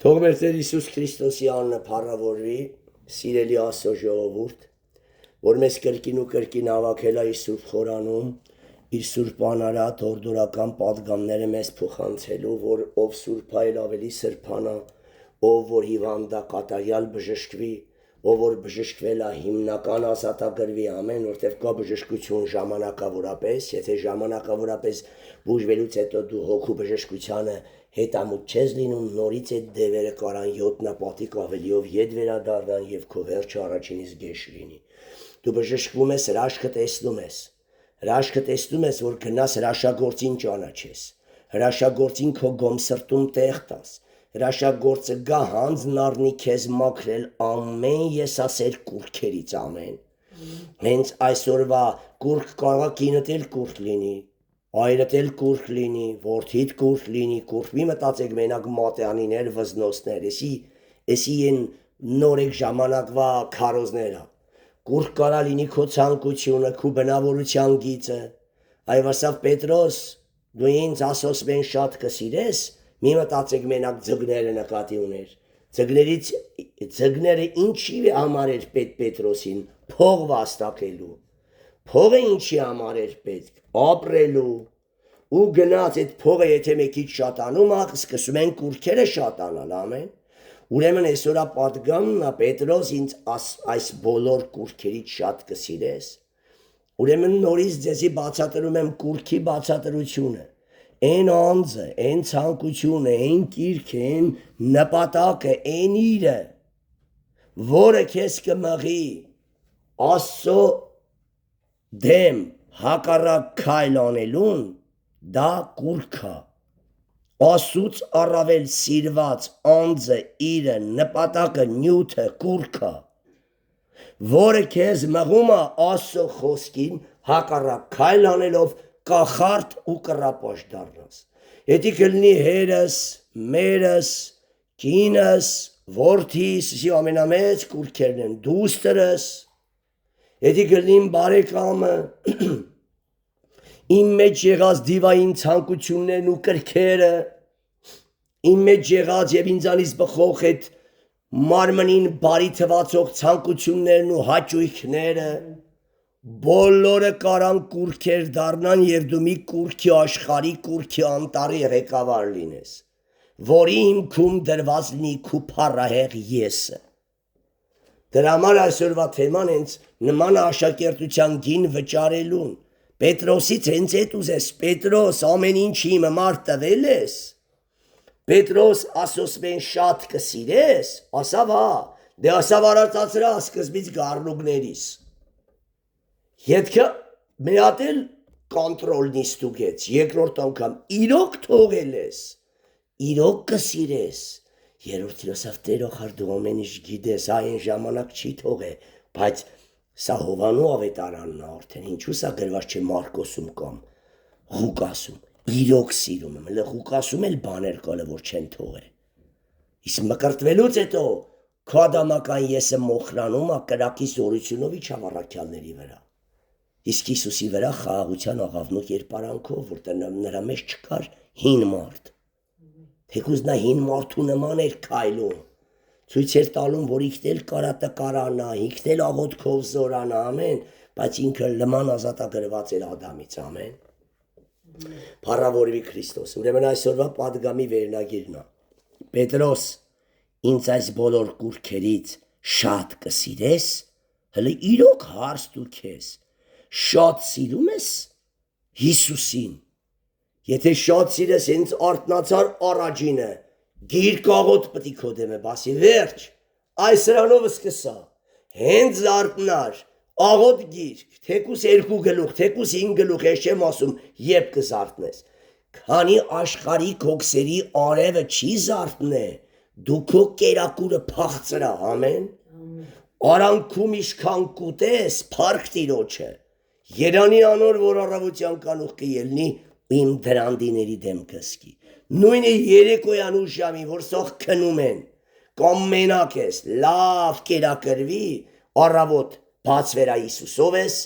Թող մեր Տեր Հիսուս Քրիստոսի անունը փառավորվի, սիրելի Աստծո ժողովուրդ, որ մեզ կրկին ու կրկին հավաքել է իր սուրբ խորանում, իր սուրբ անարատ օրդորական պատգամները մեզ փոխանցելու, որ ով սուրբ այլ ավելի սրբանա, ով որ հիվանդա կատարյալ բժշկվի, ով որ բժշկվել է հիմնական ազատագրվի, ամեն, որտեղ կա բժշկություն ժամանակավորապես, եթե ժամանակավորապես բուժվելուց հետո դու հոգու բժշկությանը հետամուտ չես լինում, նորից այդ դևերը կարան 7 պատիկ ավելիով ետ վերադառնան եւ քո վերջը առաջինից գեշ լինի։ Դու բժշկվում ես, հրաշքը տեսնում ես։ Հրաշքը տեսնում ես, որ գնաս հրաշագործին ճանաչես։ Հրաշագործին քո գոմսրտում տեղ տաս։ Հրաշագործը գա հանձն առնի քեզ մաքրել ամեն եսասեր կուրքերից ամեն։ Հենց այսօրվա կուրք կարող է կինդ էլ կուրք լինի, այրդ էլ կուրք լինի, որդիդ կուրք լինի, կուրք մի մտածեք մենակ մատյանիներ, վզնոցներ, էսի են նորեկ ժամանակվա քարոզները։ Կուրք կարա լինի քո ցանկությունը, քո բնավորության գիծը։ Այվասավ Պետրոս, դու ինձ ասոսմեն շատ կսիրես, մի մտածեք մենակ ձգները նկատի ուներ։ Ձգները ինչի համար էր պետք Պետրոսին, փող վաստակելու։ Փողը ինչի համար էր պետք, ապրելու։ Ու գնաց այդ փողը եթե մեկից շատանում, սկսում են կուրքերը շատանալ, ամեն։ Ուրեմն այսօրա պատգամն է Պետրոս ինձ այս բոլոր կուրքերից շատ կսիրես։ Ուրեմն նորից ձեզի բացատրում եմ կուրքի բացատրությունը։ Այն անձը, այն ցանկությունը, այն կիրքը, այն նպատակը, այն իրը, որը քեզ կմղի Աստծո դեմ հակառակ քայլ անելուն, դա կուրք է։ Աստծուց առավել սիրված անձը, իրը, նպատակը, նյութը, կուրք է, որը քեզ մղում է Աստծո խոսքին հակառակ քայլ անելով կախարդ ու կռապաշտ դառնաս։ Եթե կլինի հերս, մերս, կինս, որդիս, ամենամեծ կուրքերն են, դուստրս, եթե կլինի բարեկամը, իմ մեջ եղած դիվային ցանկություններն ու կրքերը, իմ մեջ եղած եւ ինձանից բխող այդ մարմնին բարի թվացող ցանկություններն ու հաճույքները, բոլորը կարան կուրքեր դառնան եւ դու մի կուրքի աշխարհի կուրքի անտարի ղեկավար լինես, որի հիմքում դրված լինի քու փառահեղ եսը։ Դրա համար այսօրվա թեման հենց նման աշակերտության գին վճարելուն։ Պետրոսից հենց այդ ուզես, Պետրոս ամեն ինչի մար տվել ես։ Պետրոս ասոսմեն շատ կսիրես, ասավ հա, դե ասավ արածացրա սկզբից գառնուկներիս։ Ետքը մի հատ էլ կոնտրոլնի ստուգեց, երկրորդ անգամ իրոք թողել ես, իրոք կսիրես, երրորդ ասավ Տերող դու ամեն ինչ գիտես, այն ժամանակ չի թողե, բայց սա Հովանու ավետարանն է արդեն, ինչու սա գրված չէ Մարկոսում կամ Ղուկասում, իրոք սիրում եմ, Ղուկասում էլ բաներ կալը, որ չեն թողե։ Իսկ մկրտվելուց հետո քո ադամական եսը մոխրանում է կրակի զորությունով իջավառակյալների վրա։ Իսկ Հիսուսի վրա խաղաղության աղավնու կերպարանքով, որտեղ նրա մեջ չկար հին մարդ։ Թեկուզ նա հին մարդու նման էր քայլում, ցույց էր տալում, որ իքնել կարա տկարանա, իքնել աղոթքով զորանա, ամեն, բայց ինքը լման ազատագրված էր Ադամից, ամեն։ Փառավորվի Քրիստոս։ Ուրեմն այսօրվա պատգամի վերնագիրն է։ Պետրոս, ինձ այս բոլոր կուրքերից շատ կսիրես, հələ իրոք հարց դու քեզ շատ սիրում ես Հիսուսին։ Եթե շատ սիրես հենց արտնացար առաջինը, գիրք աղոտ պտի քո դեմը բասի, վերջ, այս սրանով սկսա, հենց արտնար, աղոտ գիրք, թեկուս 2 գլուխ, թեկուս 5 գլուխ, ես չեմ ասում, երբ կզարտնես, քանի աշխարհի հոգսերի արևը չի զարտնե, դու քո կերակուրը փախցրա, ամեն, արանքում իշքան կուտես, փառք Տիրոջը, Երանի անոր, որ առավոտյան կանուխ կելնի, իմ դրանդիների դեմ կսկի։ Նույնը երեկոյան ու ժամին, որ սող քնում են, կամ մենակ ես, լավ կերակրվի, առավոտ բաց վերա Հիսուսով ես,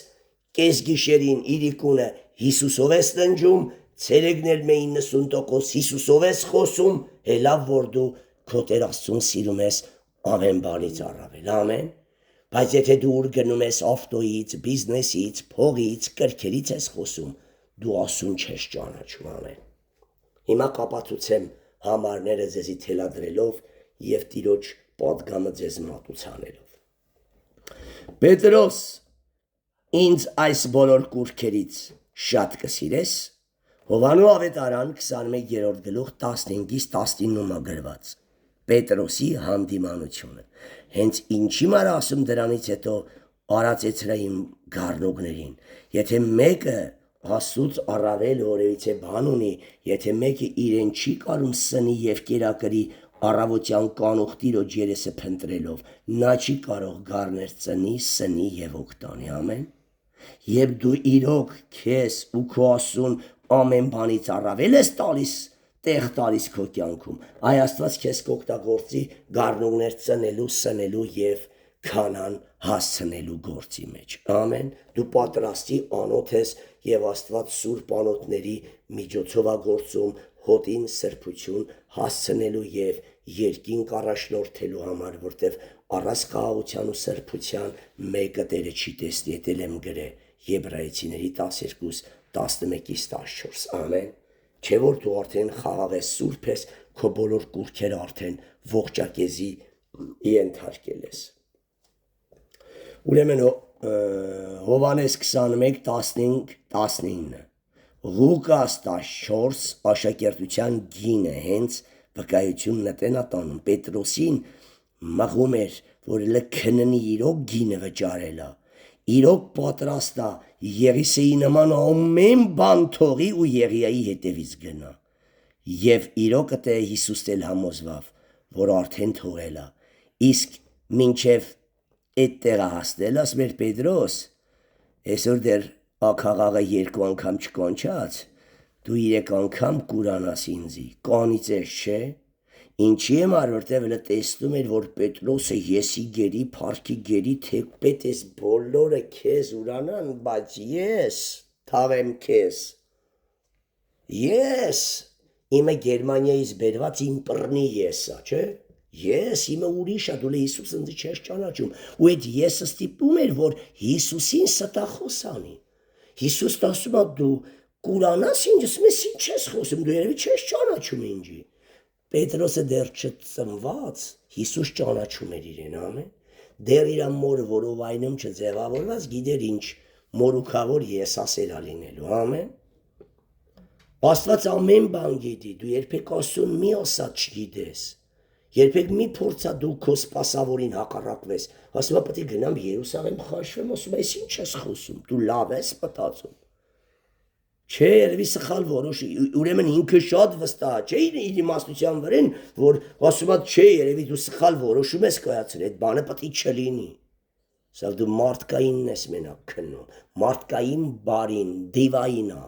կես գիշերին իրիկունը Հիսուսով ես տնջում, ցերեկնել մե 90% Հիսուսով ես խոսում, հելավ որ դու քո Տեր Աստծուն սիրում ես ամեն բանից առավել, ամեն։ Բայց եթե դու ուր գնում ես ավտոյից, բիզնեսից, փողից, կրքերից ես խոսում, դու Աստծուն չես ճանաչում, ամեն։ Հիմա կապացուցեմ համարները ձեզի թելադրելով եւ Տիրոջ պատգամը ձեզ մատուցանելով։ Պետրոս, ինձ այս բոլոր կուրքերից շատ կսիրես։ Հովանու ավետարան 21-րդ գլուխ 15-ից 19-ը գրված։ Պետրոսի հանդիմանությունը։ Հենց ինչի մար ասում դրանից հետո արածեցրա իմ գառնուկներին։ Եթե մեկը Աստծուց առավել որևիցե բան ունի, եթե մեկը իրեն չի կարում սնի եւ կերակրի առավոտյան կանուխ Տիրոջ երեսը փնտրելով, նա չի կարող գառներ ծնի, սնի եւ օգտանի, ամեն։ Եվ դու իրոք քեզ ու քո Աստծուն ամեն բանից առավել ես տալիս, տեղ տալիս քո կյանքում, այ Աստված քեզ կօգտագործի գառնուկներ ծնելու, սնելու եւ քանան հասցնելու գործի մեջ, ամեն։ Դու պատրաստի անոթ ես եւ Աստված սուրբ անոթների միջոցով է գործում հոտին սրբություն հասցնելու եւ երկինք առաջնորդելու համար, որտեվ առանց խաղաղության ու սրբության մեկը Տերը չի տեսնի, ետել եմ գրե Եբրայեցիների 12:11-14, ամեն։ Չէ որ դու արդեն խաղաղ ես, սուրբ ես, քո բոլոր կուրքերը արդեն ողջակեզի ենթարկել ես։ Ուրեմն Հովանես 21:15-19, Ղուկաս 14 աշակերտության գինը հենց վկայությունն է տենա տանում։ Պետրոսին մղում էր, որ լքննի իրոք գինը վճարելա, իրոք պատրաստ է Եղիսեի նման ամեն բան թողի ու Եղիայի հետևից գնա։ Եվ իրոք թե Հիսուս էլ համոզվավ, որ արդեն թողել է։ Իսկ մինչև այդ տեղը հասնել ասում էր Պետրոս, այսօր դեռ ակաղաղը 2 անգամ չկանչած, դու 3 անգամ կուրանաս ինձի, կանից ես, չէ։ Ինչի եմ որտեվ էլ տեսնում էր, որ Պետրոսը եսի գերի, փառքի գերի, թեպետ ես բոլորը քեզ ուրանան, բայց ես թաղեմ քեզ։ Ես իմը Գերմանիայից բերված իմ բռնի եսա, չէ։ Ես իմը ուրիշ է, դու Հիսուս ինձ չես ճանաչում։ Ու այդ եսը ստիպում էր, որ Հիսուսին ստախոս անի։ Հիսուս ասում է դու կուրանաս ինձ, ես ինչ ես խոսում, դու երևի չես ճանաչում ինձի։ Պետրոսը դեռ չծնված Հիսուս ճանաչում էր իրեն, ամեն։ Դեռ իր մորը, որով այնում չձևավորված, գիտեր ինչ մորուքավոր ես ասել լինելու, ամեն։ Աստված ամեն բան գիտի, դու երբեք Աստծուն մի ասած չգիտես։ Երբեք մի փորձա դու քո սպասավորին հակառակվես։ Ասում է պետք է գնամ Երուսաղեմ խաչվեմ, ասում է ինչ ես խոսում, դու լավ ես մտածում։ Չէ, երևի սխալ որոշ, ուրեմն ինքը շատ վստահ չէ իր իմաստության վրան, որ ասում է չէ, երևի դու սխալ որոշում ես կայացրել, այդ բանը պետք է չլինի։ Սա դու մարդկայինն ես մենակ քննում, մարդկային բարին, դիվային է։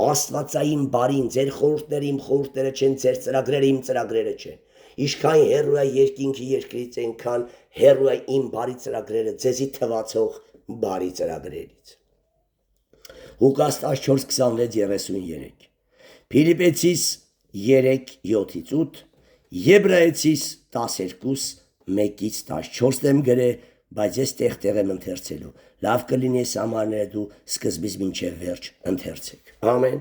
Աստվածային բարին, ձեր խորհուրդները իմ խորհուրդները չեն, ձեր ծրագրերը իմ ծրագրերը չեն։ Ինչքան հեռու է երկինքի երկրից, այնքան հեռու է իմ բարի ծրագրերը ձեզի թվացող բարի ծրագրերից։ Ղուկաս 14:26-33, Փիլիպեցիս 3:7-8, Եբրայեցիս 12:1-14 եմ գրե, բայց ես տեղ եմ ընթերցելու։ Լավ կլինի այս համարները դու սկզբից մինչև վերջ ընթերցեք։ Ամեն։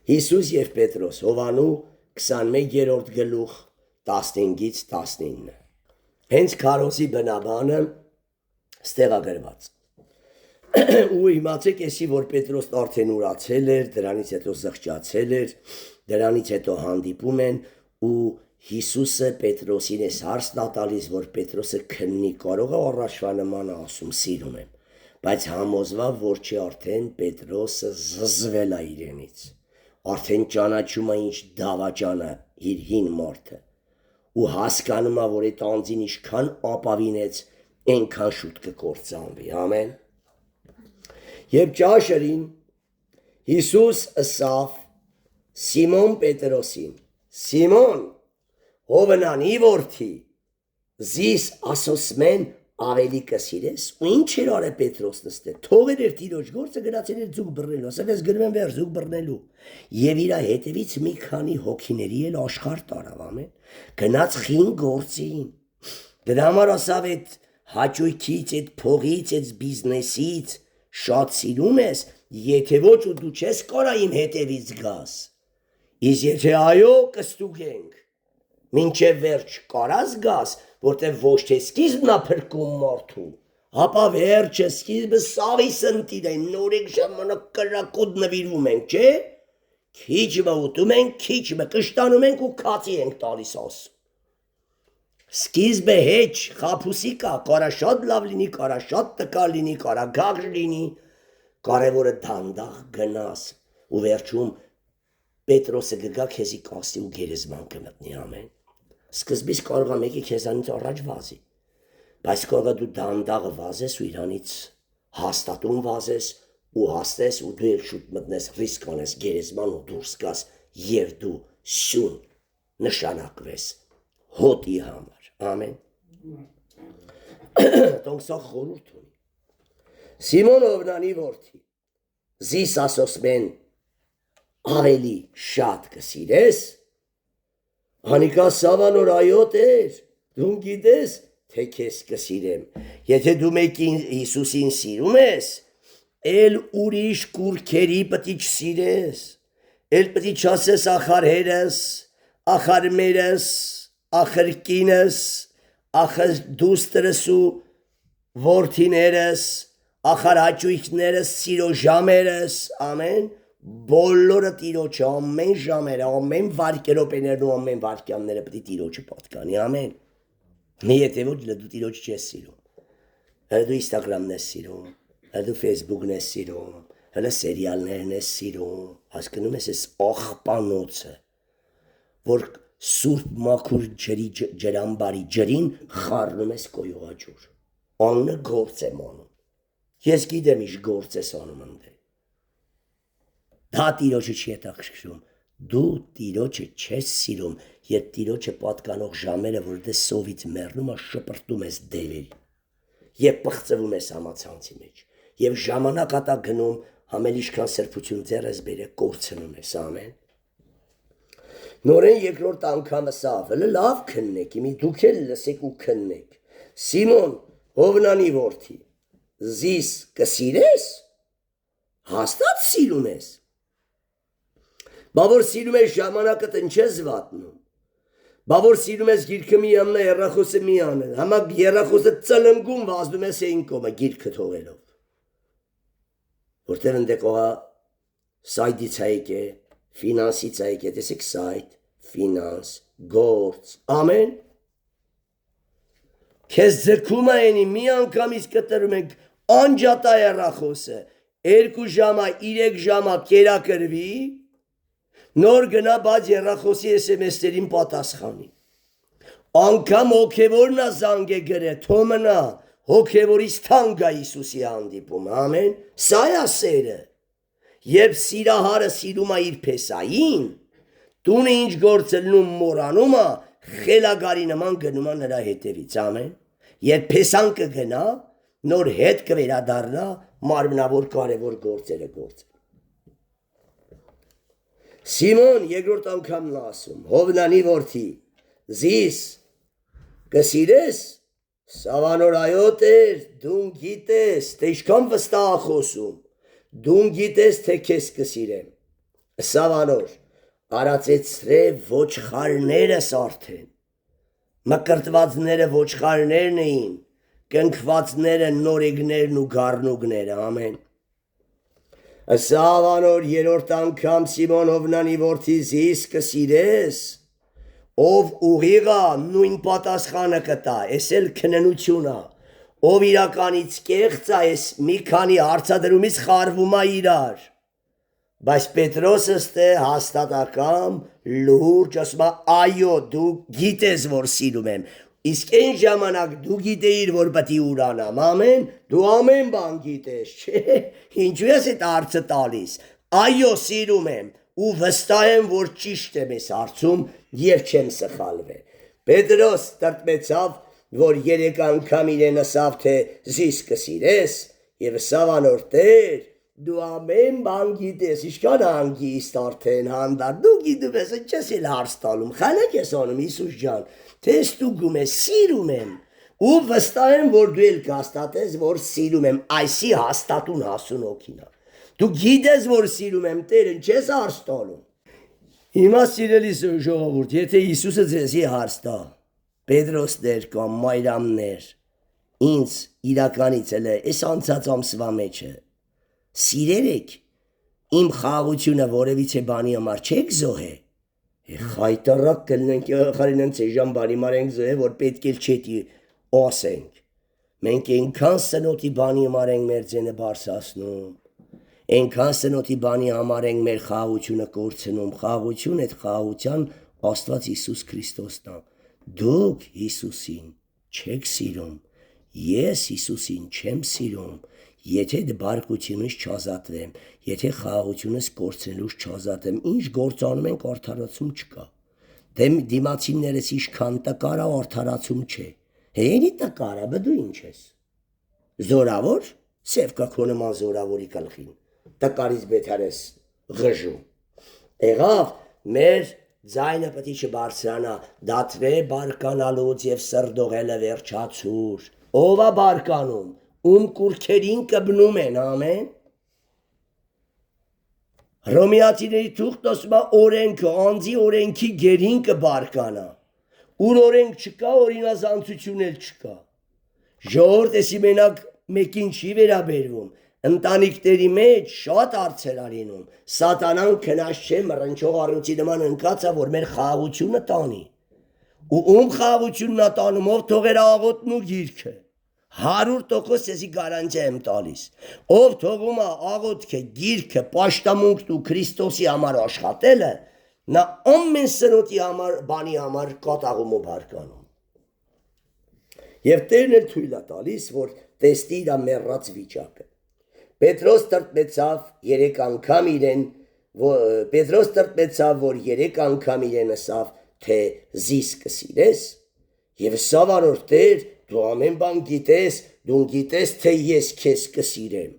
Հիսուս եւ Պետրոս, Հովանու 21-րդ գլուխ 15-19։ Հենց քարոզի բնաբանը ստեղագրված։ Ու իմացեք էսի, որ Պետրոսն արդեն ուրացել էր, դրանից հետո զղջացել էր, դրանից հետո հանդիպում են ու Հիսուսը Պետրոսին էս հարցն է տալիս, որ Պետրոսը քննի, կարող է առաջվա նման ասում սիրում եմ, բայց համոզվավ, որ չի արդեն Պետրոսը զզվել է իրենից, արդեն ճանաչում է ինչ դավաճան է իր հին մարդը ու հասկանում է, որ այդ անձին ինչքան ապավինեց, այնքան շուտ կկործանվի, ամեն։ Եվ ճաշերին Հիսուս ըսավ Սիմոն Պետրոսին. Սիմոն, ովնանի որդի, զիս ասոսմեն ավելի կսիրես ու ինչ էր արել Պետրոսն ստե թողեր էր տիրոջ գործը գնացել էր ձուկ բռնելու ասել ես գնում եմ վեր ձուկ բռնելու եւ իր հետևից մի քանի հոգիների էլ աշխարհ տարավ ամեն գնաց խին գործին դրա համար ասավ այդ հաճույքից այդ փողից այդ բիզնեսից շատ սիրում ես եթե ոչ ու դու չես կարա իմ հետևից գաս իսկ եթե այո կստուգենք մինչև վերջ կարաս գաս որտեղ ոչ թե սկիզբն է փրկում մարդու հապա վերջը սկիզբը սաղի սնտիր է նորեկ ժամանակ կրակոտ նվիրվում ենք չէ քիչ մոտում ենք քիչ կշտանում ենք ու քացի ենք տալիս ասում սկիզբը հեչ խափուսի կա կարա շատ լավ լինի կարա շատ տկար լինի կարա գաղ լինի կարևորը դանդաղ գնաս ու վերջում Պետրոսը գգա քեզի կասի ու գերեզման կմտնի ամեն սկզբից կարող է մեկի քեզանից առաջ վազի բայց կարող է դու դանդաղ վազես ու իրանից հաստատուն վազես ու հաստես ու դու էլ շուտ մտնես ռիսկ անես գերեզման ու դուրս գաս եւ դու շուն նշանակվես հոտի համար ամեն donc սա խորհուրդ ունի Սիմոն Օվնանի որդի զիս ասոսմեն ավելի շատ կսիրես Հանիկա Սավանոր այոտ էր, դու գիտես, թե քեզ կսիրեմ, եթե դու մեկին Հիսուսին սիրում ես, էլ ուրիշ կուրքերի պտի չսիրես, էլ պտի չասես ախար հերս, ախար մերս, ախր կինս, ախր դուստրս ու որդիներս, ախար հաճույքներս, սիրո ժամերս, ամեն, բոլորը տիրոջը ամեն ժամերը, ամեն վարկերոպեներն ու ամեն վարկյանները պիտի տիրոջը պատկանի, ամեն։ Եթե ոչ դու տիրոջը չես սիրում, հələ դու Instagram-ն ես սիրում, հələ դու Facebook-ն ես սիրում, հələ սերիալներն ես սիրում, հասկանում ես այս աղբանոցը, որ սուրբ մաքուր ջրամբարի ջրին խառնում ես կոյողաջուր, անունը գործ եմ անում, ես գիտեմ ինչ գործ ես անում ընդ Դա տիրոջը չի հետաքրքրում, դու տիրոջը չես սիրում, երբ տիրոջը պատկանող ժամերը, որ դե սովից մեռնում ես, շպրտում ես դևերի, եւ պղծվում ես համացանցի մեջ, եւ ժամանակ ատա գնում, համել ինչքան սրբություն ձեռ ես բերե կորցնում ես, ամեն։ Նորեն երկրորդ անգամը սավ, լավ քննեք, իմի դուք էլ լսեք ու քննեք։ Սիմոն, Հովնանի որդի, զիս կսիրես, հաստատ սիրում ես։ Բա որ սիրում ես ժամանակդ ընչես վատնում, բա որ սիրում ես գիրքը մի ամնա երախոսը մի անել, համա երախոսը ծլնգում վազդում ես էին կոմը գիրքը թողելով, որտեղ ընդ եկողա սայդից հայք է, ֆինանսից հայք է, տեսեք սայդ, ֆինանս, գործ, ամեն, քեզ ձգում այնի մի անգամից կտրում ենք անջատա երախոսը, 2 ժամա, 3 ժամա կերակրվի, նոր գնա բաց երախոսի SMS-երին պատասխանի։ Անգամ հոգևորն է զանգ է գրե, թոմնա, հոգևորից թանկ է Հիսուսի հանդիպում, ամեն, սա է սերը։ Երբ սիրահարը սիրում է իր փեսային, տունը ինչ գործելնում մորանում է, խելագարի նման գնում է նրա հետևից, ամեն։ Երբ փեսան կգնա, նոր հետ կվերադառնա մարմնավոր կարևոր գործերը գործել։ Սիմոն երկրորդ անգամն ասում, Հովնանի որդի, զիս կսիրես, Սավանոր այոտ էր, դու գիտես, թե ինչքան վստահ է խոսում, դու գիտես, թե քեզ կսիրեմ։ Սավանոր, արածեցրե ոչխարներս արդեն, մկրտվածները ոչխարներն էին, կնքվածները նորեգներն ու գառնուկները, ամեն։ Սավանոր երորդ անգամ Սիմոն Հովնանի որդի զիս կսիրես, ով ուղիղա նույն պատասխանը կտա, ես էլ քննությունա, ով իրականից կեղծ է, ես մի քանի հարցադրումից խարվում է իրար, բայց Պետրոսը ստե հաստատակամ, լուրջ, ասում է, այո, դու գիտես, որ սիրում եմ, իսկ այն ժամանակ դու գիտեիր, որ պտի ուրանամ, ամեն, դու ամեն բան գիտես, չէ, ինչու ես այդ հարցը տալիս, այո, սիրում եմ, ու վստահ եմ, որ ճիշտ եմ ես հարցում և չեմ սխալվել։ Պետրոս տրտմեցավ, որ 3 անգամ իրեն ասավ, թե զիս կսիրես, եւ ասավ անոր Տեր, դու ամեն բան գիտես, ինչքան անգիստ արդեն հանդար, դու գիտում ես, չես էլ հարց տալում, խանակ ես անում, Հիսուս ջան, թե ստուգում ես, սիրում եմ, ու վստահ եմ, որ դու էլ կհաստատես, որ սիրում եմ, այսի հաստատուն հասուն օքինա, դու գիտես, որ սիրում եմ, Տեր, չես հարց տալում։ Հիմա սիրելի ժողովուրդ, եթե Հիսուսը ձեզի հարց տա, Պետրոսներ կամ Մայրամներ, ինձ իրականից էլ է, այս անցած ամսվա մեջ է, սիրեր եք, իմ խաղությունը որևիցե բանի համար չեք զոհե, խայտարակ կլնենք խարինեն ծեժան բարի մարենք զոհե, որ պետք էլ չետի ասենք, մենք ենքան սնոտի բանի համար ենք մեր ձենը բարսասնում, ենքան սնոտի բանի համար ենք մեր խաղությունը կորցնում, խաղություն այդ խաղության Աստված Հիսուս Քրիստոսն է, դուք Հիսուսին չեք սիրում, ես Հիսուսին չեմ սիրում, եթե դբարկությունից չազատվեմ, եթե խաղաղությունս կորցնելուց չազատեմ, ինչ գործանում ենք արդարացում չկա, դիմացիներս ինչքան տկարա արդարացում չէ, հենի տկարա, բդու ինչ ես, զորավոր, սև կա քո նման զորավորի կլխին, տկարից բետար ես ղժում, եղավ մեր ձայնը պտի չբարձրանա, դատվե բարկանալուց և սրդողելը վերջացուր, ով է բարկանում, ում կուրքերին կբնում են, ամեն։ Հռոմեացիների թուղթն ասում է օրենքը, անձի օրենքի գերին կբարկանա, ուր օրենք չկա, օրինազանցություն էլ չկա։ Ժողովուրդ էսի մենակ մեկին չի վերաբերվում, ընտանիքների մեջ շատ հարցեր արինում, սատանան քնած չէ, մռնչող առյուծի նման ընկած է, որ մեր խաղաղությունը տանի, ու ում խաղաղությունն է տանում, ով թողեր աղոթն ու գիրքը, 100% էսի գարանտիա եմ տալիս, ով թողում է աղոթքը, գիրքը, պաշտամունքն ու Քրիստոսի համար աշխատելը, նա ամեն սնոտի համար, բանի համար կատաղում ու բարկանում։ Եվ Տերն էլ թույլ է տալիս, որ տեսնի իր մեռած վիճակը։ Պետրոս տրտմեցավ, որ 3 անգամ իրեն ասավ, թե զիս կսիրես, եւ ասավ անոր Տեր, դու ամեն բան գիտես, դու գիտես, թե ես քեզ կսիրեմ։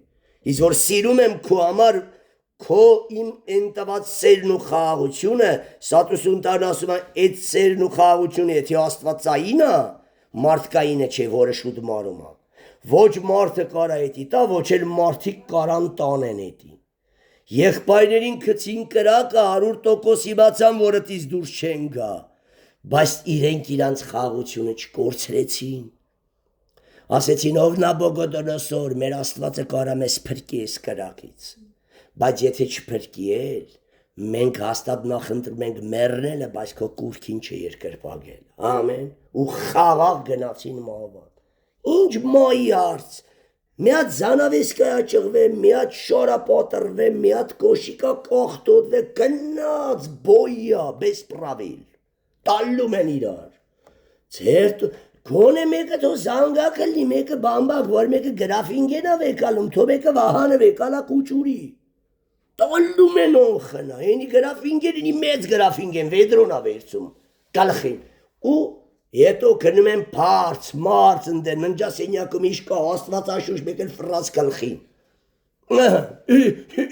Իսկ որ սիրում եմ քո համար, քո իմ ընտված սերն ու խաղաղությունը, Սատուսունտարն ասում է, այդ սերն ու խաղաղությունը, եթե աստվածային է, մարդկայինը չէ, որը շուտ մարում է։ Ոչ մարդը կարա էտի տա, ոչ էլ մարդիկ կարան տանեն էտի։ Եղբայրներին քցին կրակը 100% իմացան, որ ըտից դուրս չեն գա, բայց իրենք իրանց խաղաղությունը չկորցրեցին։ Ասեցին ով Նաբուգոդոնոսոր, մեր Աստվածը կարա մեզ փրկի այս կրակից, բայց եթե չփրկի էլ, մենք հաստատ նախընտրում ենք մեռնելը, բայց քո կուրքին չէ երկրպագել, ամեն, ու խաղաղ գնացին մահվան։ Ինչ մայի հարց, մի հատ զանավեսկայ աճղվե, մի հատ շորա պատրվե, մի հատ կոշիկա կողտոտվե, կնած բոյա, բեսպրավիլ, տալում են իրար, ձերտ, կոնե մեկը թո զանգա կլնի, մեկը բամբակ, որ մեկը գրաֆինգեն է վեկալում, թո մեկը վահանը վեկալա կուչուրի, տալում են օխնա, ենի գրաֆինգեն, մեծ գրաֆինգեն, վեդրոն է վերցում, կալխին, ու Հետո գնում են բարձ, մարց ընդեն, ննջասենյակում ինչ կա, Աստված աշուշ մեկ էլ ֆրազ գլխին։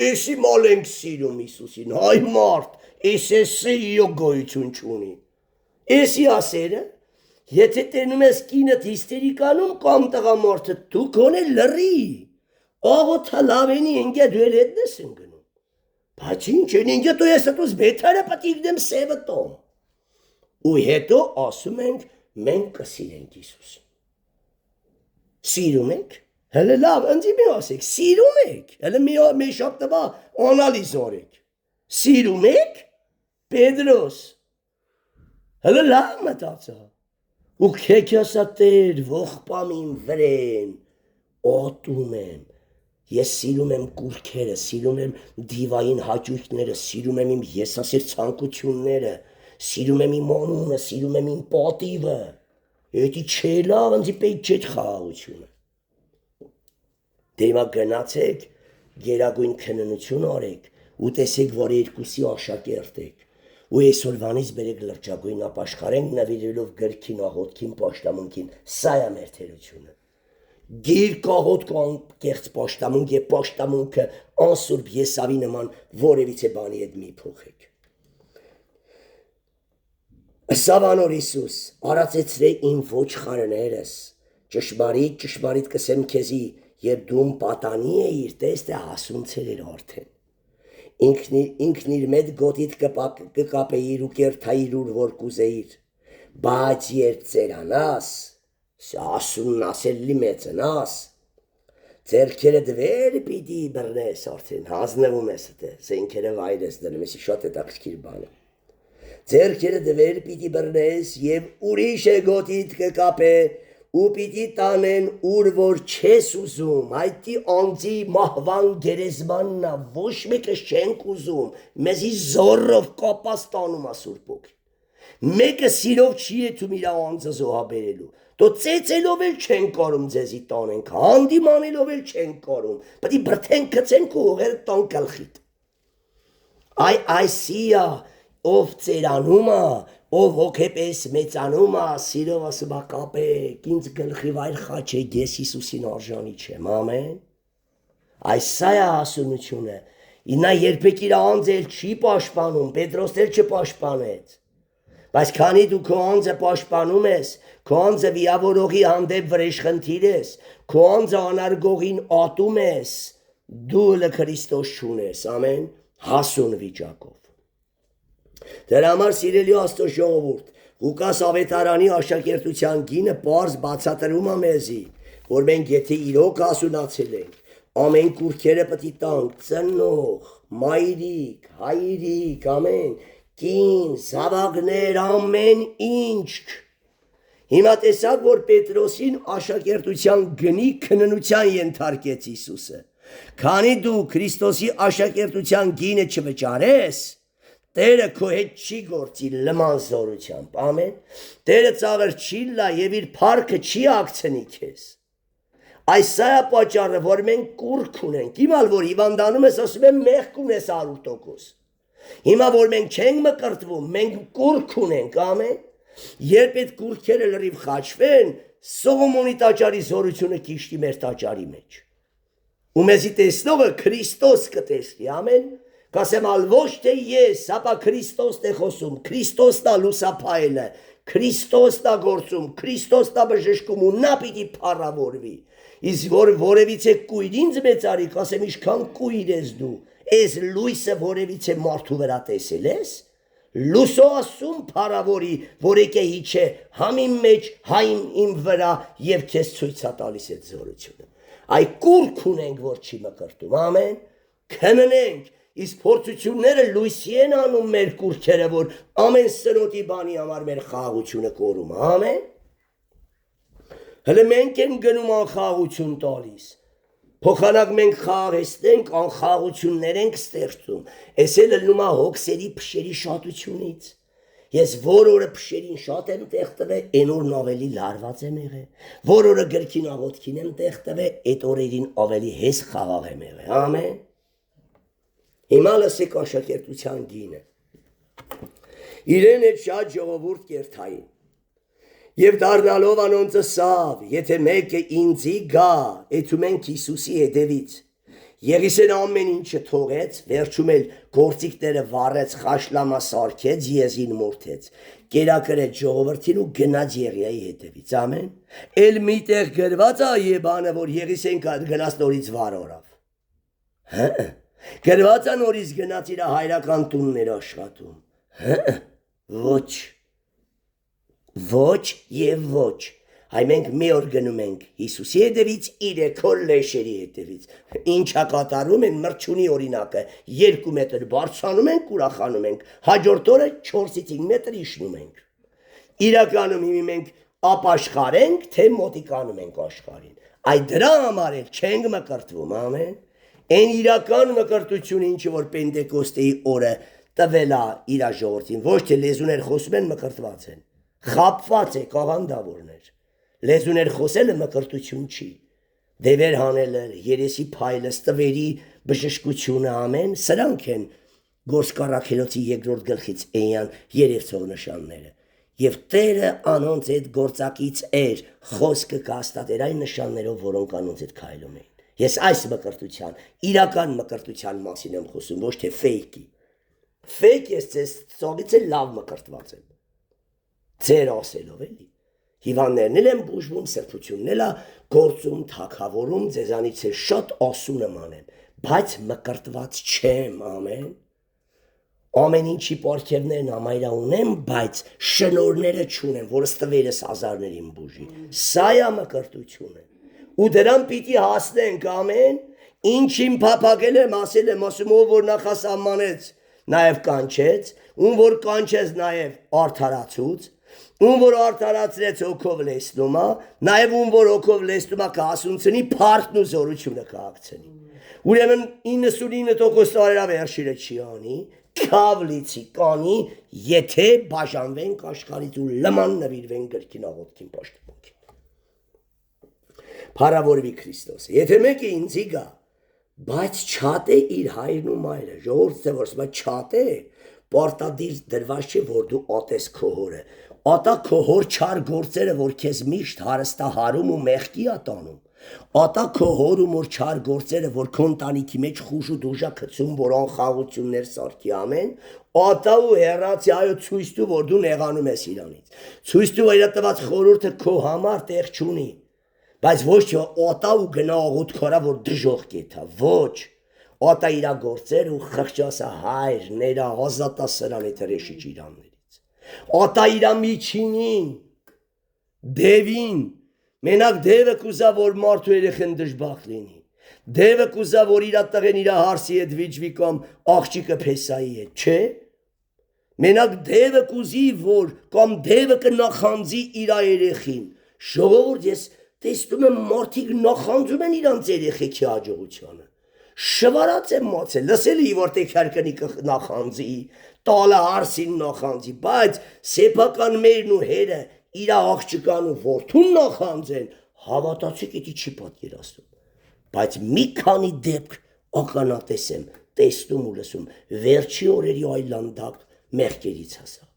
Էսի մալ ենք սիրում Հիսուսին, հայ մարդ, էսի գոյություն չունի։ Էսի ասերը, եթե տենում ես կինդ հիստերիկանում կամ տղամարդը, դու կոնե լրի, աղոթա լավենի ինգե դու էլ հետ ես ընգնում։ Բայց ինչ են, ինգե դու ես ատուս բետարը պտիգնեմ սևը տոմ։ Ու հետո ասում ենք, մենք կսիրենք Հիսուսին։ Սիրում եք, հələ լավ, ընձի մի ասեք, սիրում եք, հələ մի շապտվա անալիզ օրեք, սիրում եք, Պետրոս, հələ լավ մտացա, ու քեք ասա Տեր, ողբամին վրեն, ոտում եմ, ես սիրում եմ կուրքերը, սիրում եմ դիվային հաճույքները, սիրում եմ իմ եսասիր ցանկությունները, Սիրում եմ իմ անունը, սիրում եմ իմ պատիվը, էդի չէ լավ, ընձի պետք չէ խաղաղությունը։ Դեմա գնացեք, գերագույն քննություն արեք, ու տեսեք, որ երկուսի աշակերտ եք, ու այսօրվանից բերեք լրջագույն ապաշխարենք նվիրելով գրքին, աղոթքին, պաշտամունքին, սա է մեր թերությունը։ Գիրք, աղոթք, անկեղծ պաշտամունք եւ պաշտամունքը անսուրբ Եսավի նման որևիցե բանի հետ մի փոխեք։ Սավանոր Իսուս, արածեցրե իմ ոչխարներս, ճշմարիտ կսեմ քեզի, երբ դու պատանի էիր, տես թե հասունցել էր արդեն։ Ինքն իր մեծ գոտիդ կկապեիր ու կերթայիր ուր որ կուզեիր, բայց երբ ծերանաս, ասունն ասելի մեծնաս, ձերքերը դվեր պիտի բռնես արդեն, հանձնվում ես դե, սենքերը վայր ես դնում, եսի շատ հետաքրքիր բան է։ Ձերքերը դվեր պիտի բռնես եւ ուրիշը գոտիդ կկապե ու պիտի տանեն ուր որ չես ուզում, այդի անձի մահվան գերեզմանն է, ոչ մեկս չենք ուզում, մեզի զորով կապած տանում է Սուրբ Օգին։ Մեկը սիրով չի եթում իր անձը զոհաբերելու, դո ծեծելով էլ չեն կարում ձեզի տանենք, հանդիմանելով էլ չեն կարում, պետք է բրթենք գցենք ու ուղերը տան գլխիդ։ Այսիա ով ծերանում է, ով հոգեպես մեծանում է, սիրով ասում է կապեք, ինձ գլխի վայր խաչեք, ես Հիսուսին արժանի չեմ, ամեն։ Սա է հասունությունը, նա երբեք իր անձը չի պաշտպանում, Պետրոսն էլ չպաշտպանեց, բայց քանի դու քո անձը պաշտպանում ես, քո անձը վիավորողի հանդեպ վրեժխնդիր ես, քո անձը անարգողին ատում ես, դու Քրիստոս չունես, ամեն, հասուն վիճակով։ Դրա համար սիրելի Աստծո ժողովուրդ, Ղուկաս ավետարանի աշակերտության գինը պարզ բացատրում է մեզի, որ մենք եթե իրոք հասունացել ենք, ամեն կուրքերը պետք է տանք, ծնող, մայրիկ, հայրիկ, ամեն, կին, զավակներ, ամեն ինչ։ Հիմա տեսակ, որ Պետրոսին աշակերտության գնի քննության ենթարկեց Հիսուսը։ Քանի դու Քրիստոսի աշակերտության գինը չվճարես, Տերը քո հետ չի գործի լման զորությամբ, ամեն, Տերը ծաղր չի լա եւ իր փառքը չի ակցնի քեզ։ Սա է պատճառը, որ մենք կուրք ունենք, հիմա որ հիվանդանում ես, ասում եմ մեղք ունես 100%։ Հիմա որ մենք չենք մկրտվում, մենք կուրք ունենք, ամեն, երբ այդ կուրքերը լրիվ խաչվեն, Սողոմոնի տաճարի զորությունը կիշտի մեր տաճարի մեջ։ Ու մեզի տեսնողը Քրիստոս կտեսնի, ամեն, կասեմ ալ ոչ թե ես, ապա Քրիստոսն է խոսում, Քրիստոսն է լուսափայելը, Քրիստոսն է գործում, Քրիստոսն է բժշկում ու նա պիտի փառավորվի։ Իսկ որ որևիցե կույր ինձ մեծարի, կասեմ ինչքան կույր ես դու, այս լույսը որևիցե մարդու վրա տեսել ես, լուսո ասում փառավորի, որ եկե իջե համ իմ մեջ, համ իմ վրա եւ քեզ ցույց է տալիս այդ զորությունը։ Այ կուրք ունենք, որ չի մկրտում, ամեն, քննենք, իսկ փորձությունները լույսի են անում մեր կուրքերը, որ ամեն սրոտի բանի համար մեր խաղաղությունը կորում, ամեն։ Հələ մենք են գնում անխաղաղություն տալիս, փոխանակ մենք խաղաղեցնենք, անխաղաղություններ ենք ստեղծում, այս էլ լնում է հոգսերի փշերի շատությունից։ Ես որ օրը փշերին շատ եմ տեղ տվել, այն օրն ավելի լարված եմ եղել, որ օրը գրքին աղոթքին եմ տեղ տվել, այդ օրերին ավելի հեզ խաղաղ եմ եղել, ամեն։ Հիմա լսեք աշակերտության գինը։ Իրեն այդ շատ ժողովուրդ կերթային։ Եվ դառնալով անոնց ասավ, եթե մեկը ինձի գա, էթում ենք Հիսուսի հետևից։ Եղիսեն ամեն ինչը թողեց, վերջում էլ գործիքները վառեց, խաշլամա սարքեց, եզին մորթեց, կերակրեց ժողովրդին ու գնաց Եղիայի հետևից, ամեն։ Էլ միտեղ գրված է Եբանը, որ Եղիսեն գնաց նորից վար օրավ։ Գրված է նորից գնաց իր հայրական տուններ աշխատում։ Ոչ եւ ոչ։ Հայ մենք մի օր գնում ենք Հիսուսի հետևից, 3 օր լեշերի հետևից։ Ինչա կատարում են մրջունի օրինակը, 2 մետր բարձրանում ենք, ուրախանում ենք, հաջորդ օրը 4-ից 5 մետր իջնում ենք։ Իրականում հիմա մենք ապաշխարենք, թե մոտիկանում ենք աշխարհին։ Այդ դրա համար էլ չենք մկրտվում, ամեն։ Այն իրական մկրտությունը, ինչը որ Պենտեկոստեի օրը տվել է իր ժողովրդին, ոչ թե լեզուներ խոսում են, մկրտված են։ Խաբված է կաղանդավորներ։ Լեզուներ խոսելը մկրտություն չի։ Դևեր հանելը, երեսի փայլը, ստվերի բժշկությունը, ամեն, սրանք են Գործկառաքելոցի երկրորդ գլխից էյան երևցող նշանները։ Եվ Տերը անոնց այդ գործակից էր, խոսքը կհաստատեր այն նշաններով, որոնք անոնց այդ քայլում էին։ Ես այս մկրտության, իրական մկրտության մասին եմ խոսում, ոչ թե ֆեյքի։ Ֆեյք ես ձեզ ծողից էլ լավ մկրտված եմ։ Ձեր ասելով էլի։ Հիվանդներն էլ են բուժվում, սրբությունն էլ է գործում, թագավորում, ձեզանից է շատ ասուն եմ, բայց մկրտված չեմ, ամեն։ Ամեն ինչի պարգևներն ամայրա ունեմ, բայց շնորները չունեմ, որ ստվերս հազարներին բուժի։ Սա է մկրտությունը։ Ու դրան պիտի հասնենք, ամեն, ինչին փափագել եմ, ասել եմ, ասում ով որ նախասահմանեց, նաև կանչեց, ում որ կանչեց, նաև արդարացուց, ում որ արդարացրեց հոգով լեցնում է, նաև ում որ հոգով լեցնում է կհասունցնի, փառքն ու զորությունը կհագցնի։ Ուրեմն 99% տարերավերշիրը չի անի, քավլիցի կանի, եթե բաժանվենք աշխարհից ու լման նվիրվենք գրքին աղոթքին պաշտպանքին։ Փառավորվի Քրիստոսը։ Եթե մեկը ինձի գա, բայց չատե իր հայրն ու մայրը, ժողովուրդը որ ասում է չատե, պարտադիր դրված չէ որ դու ատես քո հորը։ Ատա քո հոր չար գործերը, որ քեզ միշտ հարստահարում ու մեղքի ա տանում։ Ատա քո հոր ու մոր չար գործերը, որ քո ընտանիքի մեջ խուժ ու դուժա գցում, որ անխաղություններ սարքի ամեն, ատա ու հեռացի այո ցույց տու, որ դու նեղանում ես իրանից։ Ցույց տու իր տված խորհուրդը քո համար տեղ չունի։ Բայց ոչ թե ատա ու գնա աղոտ քորա, որ դժող կեթա, ոչ։ Ատա իրա գործեր ու խղճասա հայր, ները հազատա սրանի թրեշիչ իրաններից։ Ատա իրա միջինին, դևին, մենակ դևը կուզա, որ մարդու երեխեն դժբախտ լինի։ Դևը կուզա, որ իրա տղեն իրա հարսի հետ վիճվի կամ աղջիկը փեսայի հետ, չէ։ Մենակ դևը կուզի, որ կամ դևը կնախանձի իրա երեխին։ Ժողովուրդ ես տեսնում եմ մարդիկ նախանձում են իրանց երեխեքի հաջողությանը։ Շվարած եմ մացել, լսելի որ տեքարկնի նախանձի, տալը հարսին նախանձի, բայց սեփական մերն ու հերը իրա աղջկան ու որդուն նախանձեն, հավատացեք էդի չի պատկերացնում։ Բայց մի քանի դեպք ականատես եմ, տեսնում ու լսում, վերջի օրերի այլանդակ մեղքերից հասա։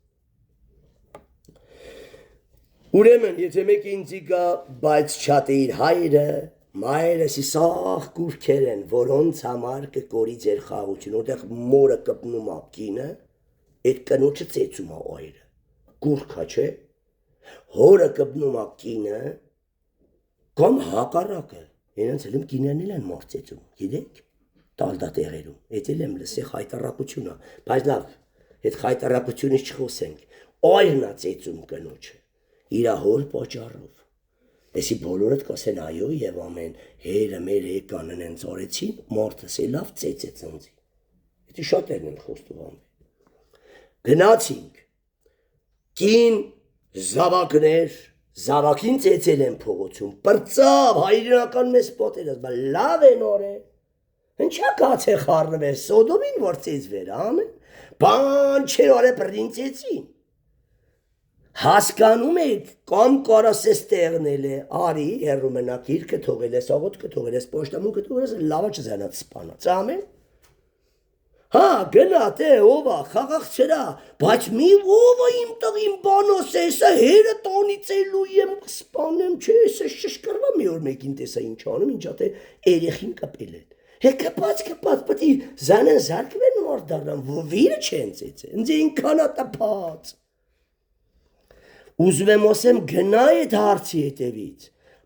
Ուրեմն, եթե մեկը ինձի գա, բայց չատե իր հայրը, մայրը սիսախ կուրքեր են, որոնց համար կկորի ձեր խաղություն, որտեղ մորը կպնում ա կինը, այդ կնոջը ծեծում ա այրը, կուրքա չէ, հորը կպնում ա կինը, կամ հակառակը, իրենց հլում կիներն են մոր ծեծում, գիտեք, տալդատեղերում, այդ էլ եմ լսի խայտարակություն ա, բայց լավ, այդ խայտարակությունից չխոսենք, այրն ա ծեծում կնոջը, իրա հոր պոճարով, Էսի բոլորդ կասեն այո եւ ամեն հերը մեր եկանն են ծորեցին, մարդս է լավ ծեծեց ինձ։ Դա շատերն են խոստովանում։ Գնացինք։ Կին զավակներ, զավակին ծեծել են փողոցում, պրծավ հայրենական մեզ պատերազմ, բայց լավ են օրե։ Ինչա կացե խառնվեր Սոդոմին որ ծեծվեր, ամեն։ Բան չէ օրե բրին ծեծին։ Հասկանում եք, կամ կարասես տեղնել է, արի, հեռու մնակ իրքը թողել ես, աղոտքը թողել ես, պոշտամունքը թողել ես, լավա չզանած սպանած, ամեն։ Հա, գնա, թե, ովա, խաղաղ չրա, բայց մի ովա իմ տղին բանոս է, սա հերը տանից էլու եմ սպանեմ, չէ, սա շշկրվա մի օր մեկին տեսա ինչ անում, ինչա թե երեխին կպել են։ Հե կպած, պտի զանեն զարկվեն մարդ դարնան, վիրը չեն ծեծե, ինձ ինքան ատապած։ Ուզում եմ ասեմ գնա այդ հարցի հետևից,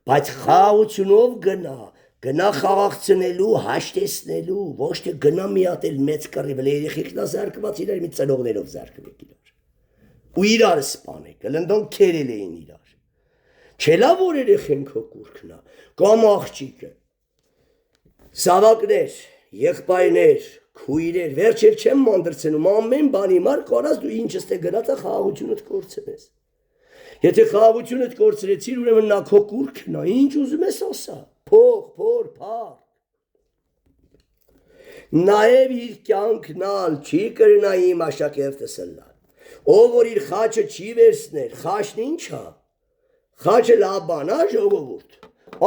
բայց խաղաղությունով գնա խաղաղցնելու, հաշտեսնելու, ոչ թե գնա միատել մեծ կռիվ, երեխեքն զարկված իրար մի ծնողներով զարկվեք իրար։ Ու իրար սպանեք, կլնդոն քերել էին իրար։ Չելա որ երեխեն քո կուրքն ա, կամ աղջիկը։ Զավակներ, եղբայրներ, քույրեր, վերջև չեմ մանդրցնում, ամեն բանի մար կարած դու ինչս թե գնացա խաղաղությունդ կորցնես։ Եթե խաղաղությունդ կորցրեցիր, ուրեմն նա քո կուրքն ա, ինչ ուզում ես ասա, փող, փոր, փառք։ Նաև իր կյանքն ալ չի կրնա իմ աշակերտս լալ։ Ով որ իր խաչը չի վերցներ, խաչն ինչ ա։ Խաչը լավ բան ա ժողովուրդ։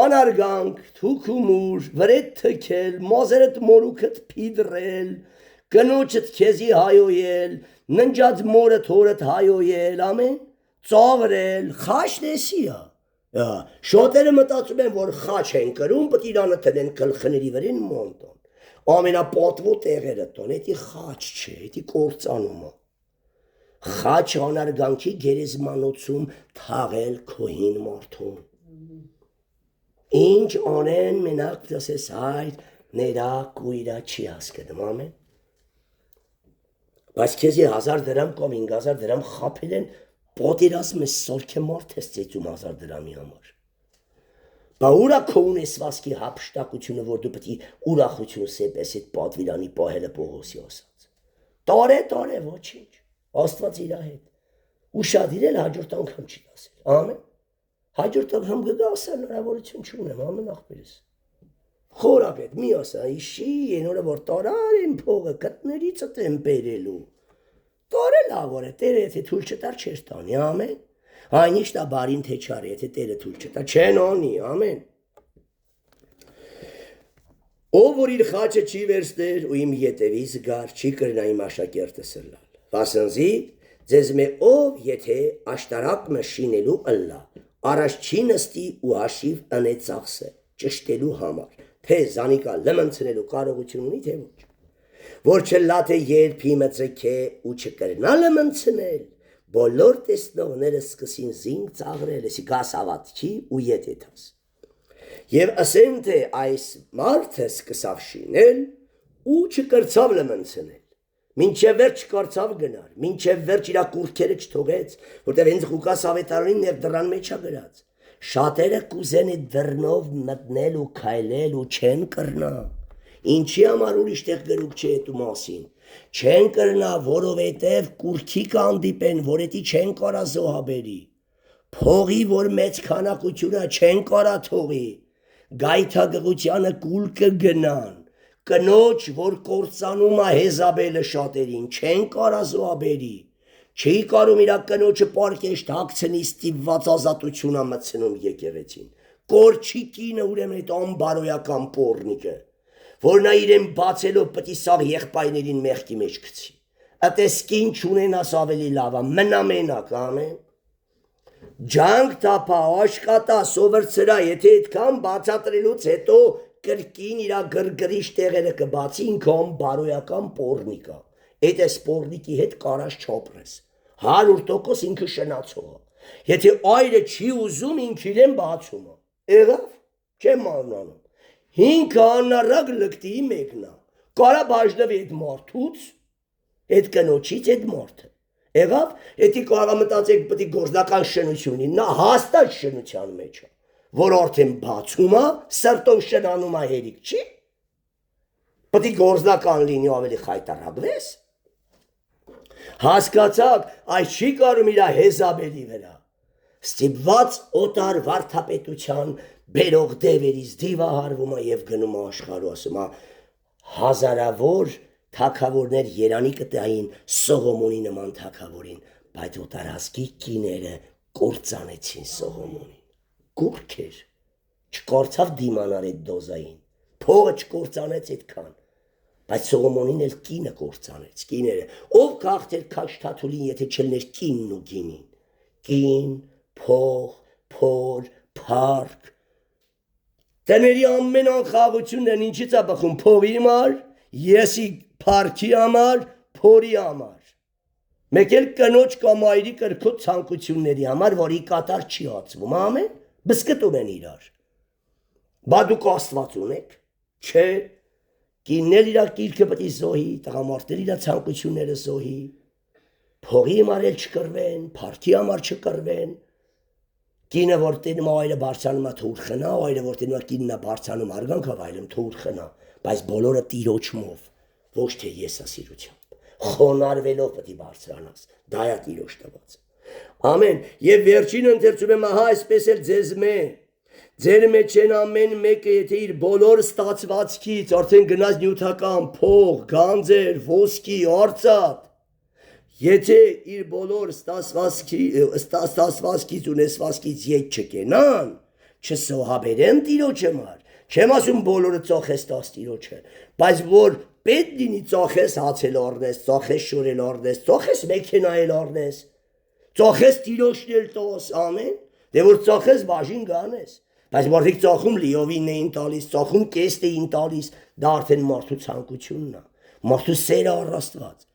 Անարգանք, թուքումուր, վրեդ թքել, մազերդ մորուքդ փիդրել, կնոջդ քեզի հայոյել, ննջած մորդ հորդ հայոյել, ամեն, ծաղրել, խաչնեսի է։ Շատերը մտածում են, որ խաչ են կրում, պտ իրանը տնեն կլխների վրին մոնտոն։ Ամենապատվո տեղերը տոն, էդի խաչ չէ, էդի կործանում է։ Խաչ անարգանքի գերեզմանոցում թաղել քոհին մարդուն։ Ինչ անեն մենակ դասես հայր, ներա կույրա չի հասկնում, ամեն։ Բայց քեզի 1000 դրամ կամ 5000 դրամ խապել են, պատերազմ ես սարքե մարդ ես ծեծում 1000 դրամի համար։ Բա ուրա քո ունեսվածքի հափշտակությունը, որ դու պետք է ուրախություն սեպես այդ պատվիրանի պահելը Պողոսի ասած։ Տարե ոչինչ, Աստված իրա հետ։ Ուշադիր էլ հաջորդ անգամ չի ասել, ամեն։ Հաջորդ անգամ գգա ասել հնարավորություն չունեմ, ամեն ախպերս։ Խորապետ մի ասա, իշի ենորը որ տարար եմ փողը կտներից եմ բերելու։ Տարել ավոր է, տերը եթե թույլ չտար չեր տանի, ամեն։ Այն ինչ տա բարին թե չար, եթե տերը թույլ չտա, չեն անի, ամեն։ Ով որ իր խաչը չի վերցներ ու իմ ետևից գար, չի կրնա իմ աշակերտը սրլալ։ Վասնզի ձեզ մե ով եթե աշտարակը շինելու ըլլա, առաջ չի նստի ու հաշիվ ընե ծախսը, ճշտելու համար, թե զանիկա լմնցնելու կարողություն ունի, թե ոչ։ Որ չլա թե երբ իմը ձգե ու չկրնա լմնցնել, բոլոր տեսնողները սկսին զինք ծաղրել, եսի գաս ավատքի ու ետ եթաս։ Եվ ասեն թե այս մարդը սկսավ շինել ու չկրցավ լմնցնել, մինչև վերջ չկարծավ գնար, մինչև վերջ իրա կուրքերը չթողեց, որտև հենց Ղուկաս ավետարանին և դռան մեջ է գրած, շատերը կուզեն այդ դռնով մտնել ու քայլել ու չեն կրնա, ինչի համար ուրիշ տեղ գրուկ չէ էտու մասին, չեն կրնա, որովհետև կուրքի կանդիպեն, որ էտի չեն կարա զոհաբերի, փողի, որ մեծ քանակությունը չեն կարա թողի, գայթագղությանը կուլ կգնան, կնոջ, որ կործանում է հեզաբելը շատերին, չեն կարա զոհաբերի, չի կարում իրա կնոջը պարկեշտ հագցնի ստիպված ազատությունա մտցնում եկեղեցին, կորչի կինը ուրեմն այդ անբարոյական պոռնիկը, որ նա իրեն բացելով պտի սաղ եղբայրներին մեղքի մեջ գցի, ըտեսկին չունենաս ավելի լավա, մնա մենակ, ամեն, ջանք տապա, աշկատա, սովրցրա, եթե այդքան բացատրելուց հետո կրկին իրա գրգրիշ տեղերը կբացի ինքան բարոյական պոռնիկա, այդ ես պոռնիկի հետ կարաշ չապրես, 100% ինքը շնացողը, եթե այրը չի ուզում ինք իրեն բացում է, եղավ, չեմ մանանում, 5 անարակ լկտի մեկնա, կարա բաժնվի այդ մարդուց, այդ կնոչից այդ մարդը, եղավ, էդի կարա մտածեք պտի գործնական շնությունի, նա հաստատ շնության մեջ է, որ արդեն բացում է, սրտով շնանում է հերիք չի, պտի գործնական լինի ավելի խայտարագվես, հասկացակ, այս չի կարում իրա հեզաբելի վրա, ստիպված օտար վարդապետության բերող դևերից դիվահարվում է և գնում է աշխարհ ասում է, հազարավոր թագավորներ երանի կտային Սողոմոնի նման թագավորին, բայց օտարազգի կիները կործանեցին Սողոմոնին, կուրք էր, չկարծավ դիմանար այդ դոզային, փողը չկործանեց այդքան, բայց Սողոմոնին էլ կինը կործանեց, կիները, ով կաղթեր քաշթաթուլին, եթե չլներ կինն ու գինին, կին, փող, փոր, փառք, տների ամեն անխաղությունն են ինչից է բխում, փողի համար, եսի փառքի համար, փորի համար, մեկ էլ կնոջ կամ այրի կրքոտ ցանկությունների համար, որի կատար չի հացվում, ամեն, բսկտում են իրար, բա դուք Աստված ունեք, չէ, կինն էլ իրա կիրքը պետք է զոհի, տղամարդներ իրա ցանկությունները զոհի, փողի համար էլ չկռվեն, փառքի համար չկռվեն, կինը որ տենում այրը բարձանում է թուր խնա, այրը որ տենում է կինն է բարձանում արգանքով այլում թուր խնա, բայց բոլորը տիրոջմով, ոչ թե եսասիրությամբ, խոնարհվելով պետք է բարձրանաս, դա է տիրոջ տված, ամեն, և վերջին ընթերցում եմ, ահա այսպես էլ ձեզ մե, ձեր մեջ են ամեն մեկը, եթե իր բոլոր ստացվածքից, արդեն գնաց նյութական, փող, գանձեր, ոսկի, արծաթ, եթե իր բոլոր ստացվածքից ունեսվածքից ետ չկենան, չսոհաբերեն տիրոջ համար, չեմ ասում բոլորը ծոխես տաս տիրոջը, բայց որ պետք լինի ծախես հացել առնես, ծախես շորել առնես, ծախես մեքենայել առնես, ծախես տիրոշնել տոս, ամեն, դե որ ծախես բաժին գանես, բայց մարդիկ ծախում լիովին էին տալիս, ծախում կեստ էին տալիս, դա արդեն մարդու ցանկությունն է, մարդու սերը առ Աստված,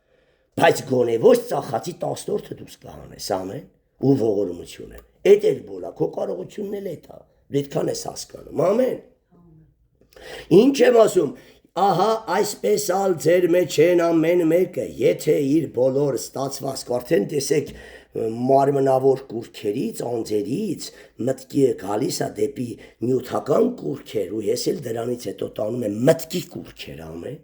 բայց գոնե ոչ ծախածի 10-րդը դուս կհանես, ամեն, ու ողորմություն է, էդ էլ բոլա, քո կարողությունն էլ էդ է, դետքան ես հասկանում, ամեն, ինչ եմ ասում, ահա այսպես ալ ձեր մեջ են ամեն մեկը, եթե իր բոլոր ստացվածք արդեն տեսեք մարմնավոր կուրքերից, անձերից մտքի գալիս է դեպի նյութական կուրքեր ու ես էլ դրանից հետո տանում եմ մտքի կուրքեր ամեն։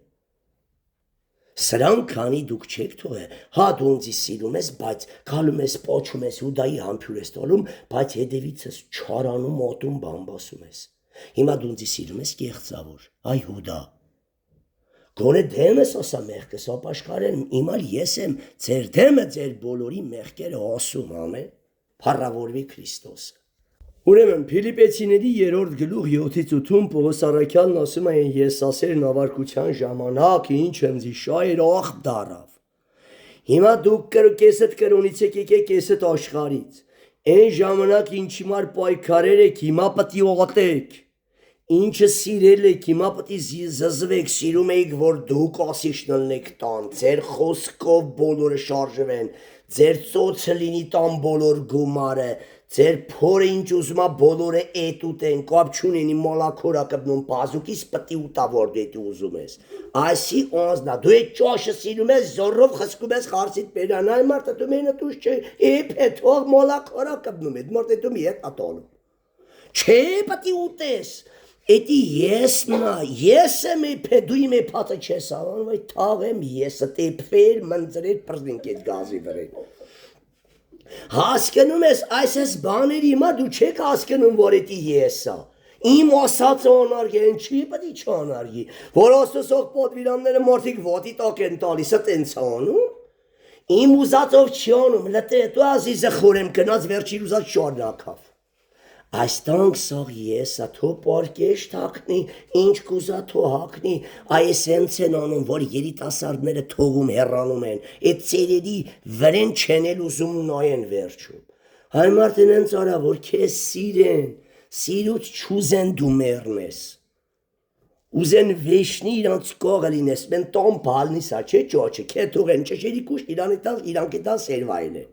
Սրանք քանի դուք չեք թողել, հա դու ինձ սիրում ես, բայց գալում ես, պոչում ես, հուդայի համբյուր ես տալում, բայց հետևիցս չարանում, մոտում բամբասում ես։ Հիմա դու ինձ սիրում ես կեղծավոր, այ հուդա։ Գոնե դեմս ասա մեղքս ապաշխարել, իմալ ես եմ ձեր դեմը ձեր բոլորի մեղքերը ասում, ամեն, փառավորվի Քրիստոսը։ Ուրեմն Փիլիպեցիների 3-րդ գլուխ 7-8 Պողոս առաքյալն ասում է ես ասեր նավարկության ժամանակ ինչ ինձ շայր աղբ դարավ։ Հիմա դուք կեսդ կրոնից եք կեսդ աշխարից։ Այն ժամանակ ինչի մար պայքարեր եք, հիմա պտի օղտեք։ Ինչը սիրել եք, հիմա պտի զզվեք, սիրում եք, որ դուք ասիշնն եք տան, ձեր խոսքով բոլորը շարժվեն, ձեր ծոցը լինի տան բոլոր գումարը, ձեր փորը ինչ ուզում է բոլորը էտ ուտեն, կապ չունենի մալաքորա կպնում, բազուկից պտի ուտա որ դետի ուզում ես, այսի անձնա, դու էտ ճաշը սիրում ես, զորով խսկում ես խարսիտ պերան, այ մարդը դու մենը դուշ չէ, էպ է թող մալաքորա կպնում էտ, մարդը դու մի հետ ատալում, չէ պտի ուտես, Էդի եսնա, ես եմ էպե, դու իմ էպացը չես ավանում, այ թաղ եմ եսը, տեպվեր, մնձրեր, պրզնինք էդ գազի վրեն։ Հասկնում ես, այս ես բաներ հիմա դու չեք հասկնում, որ էդի եսա։ Իմ ասացը անարգի, են չի պտի չանարգի, որ ասոսող պոտվիրանները մարդիկ ոտի տակ են տալիս, տենց անում։ Իմ ուզածով չի անում, լտե, դու ազիզը խորեմ կնած վերջին ուզած շարնակավ։ Այստանք սաղ եսա թո պարկեշ թակնի, ինչ կուզա թո հակնի, այս ենց են անում, որ երիտասարդները թողում հեռանում են, էդ ծերերի վրեն չեն էլ ուզում նայեն վերջում։ Հայ մարդեն են ծարա, որ կեզ սիրեն, սիրուց չուզեն դու մերնես, ուզեն վեշնի իրանց կողը լինես, մեն տոն բալնիս ա չէ ճոչը, կե թողեն ճշերի կուշ իրանքետան սերվայել են։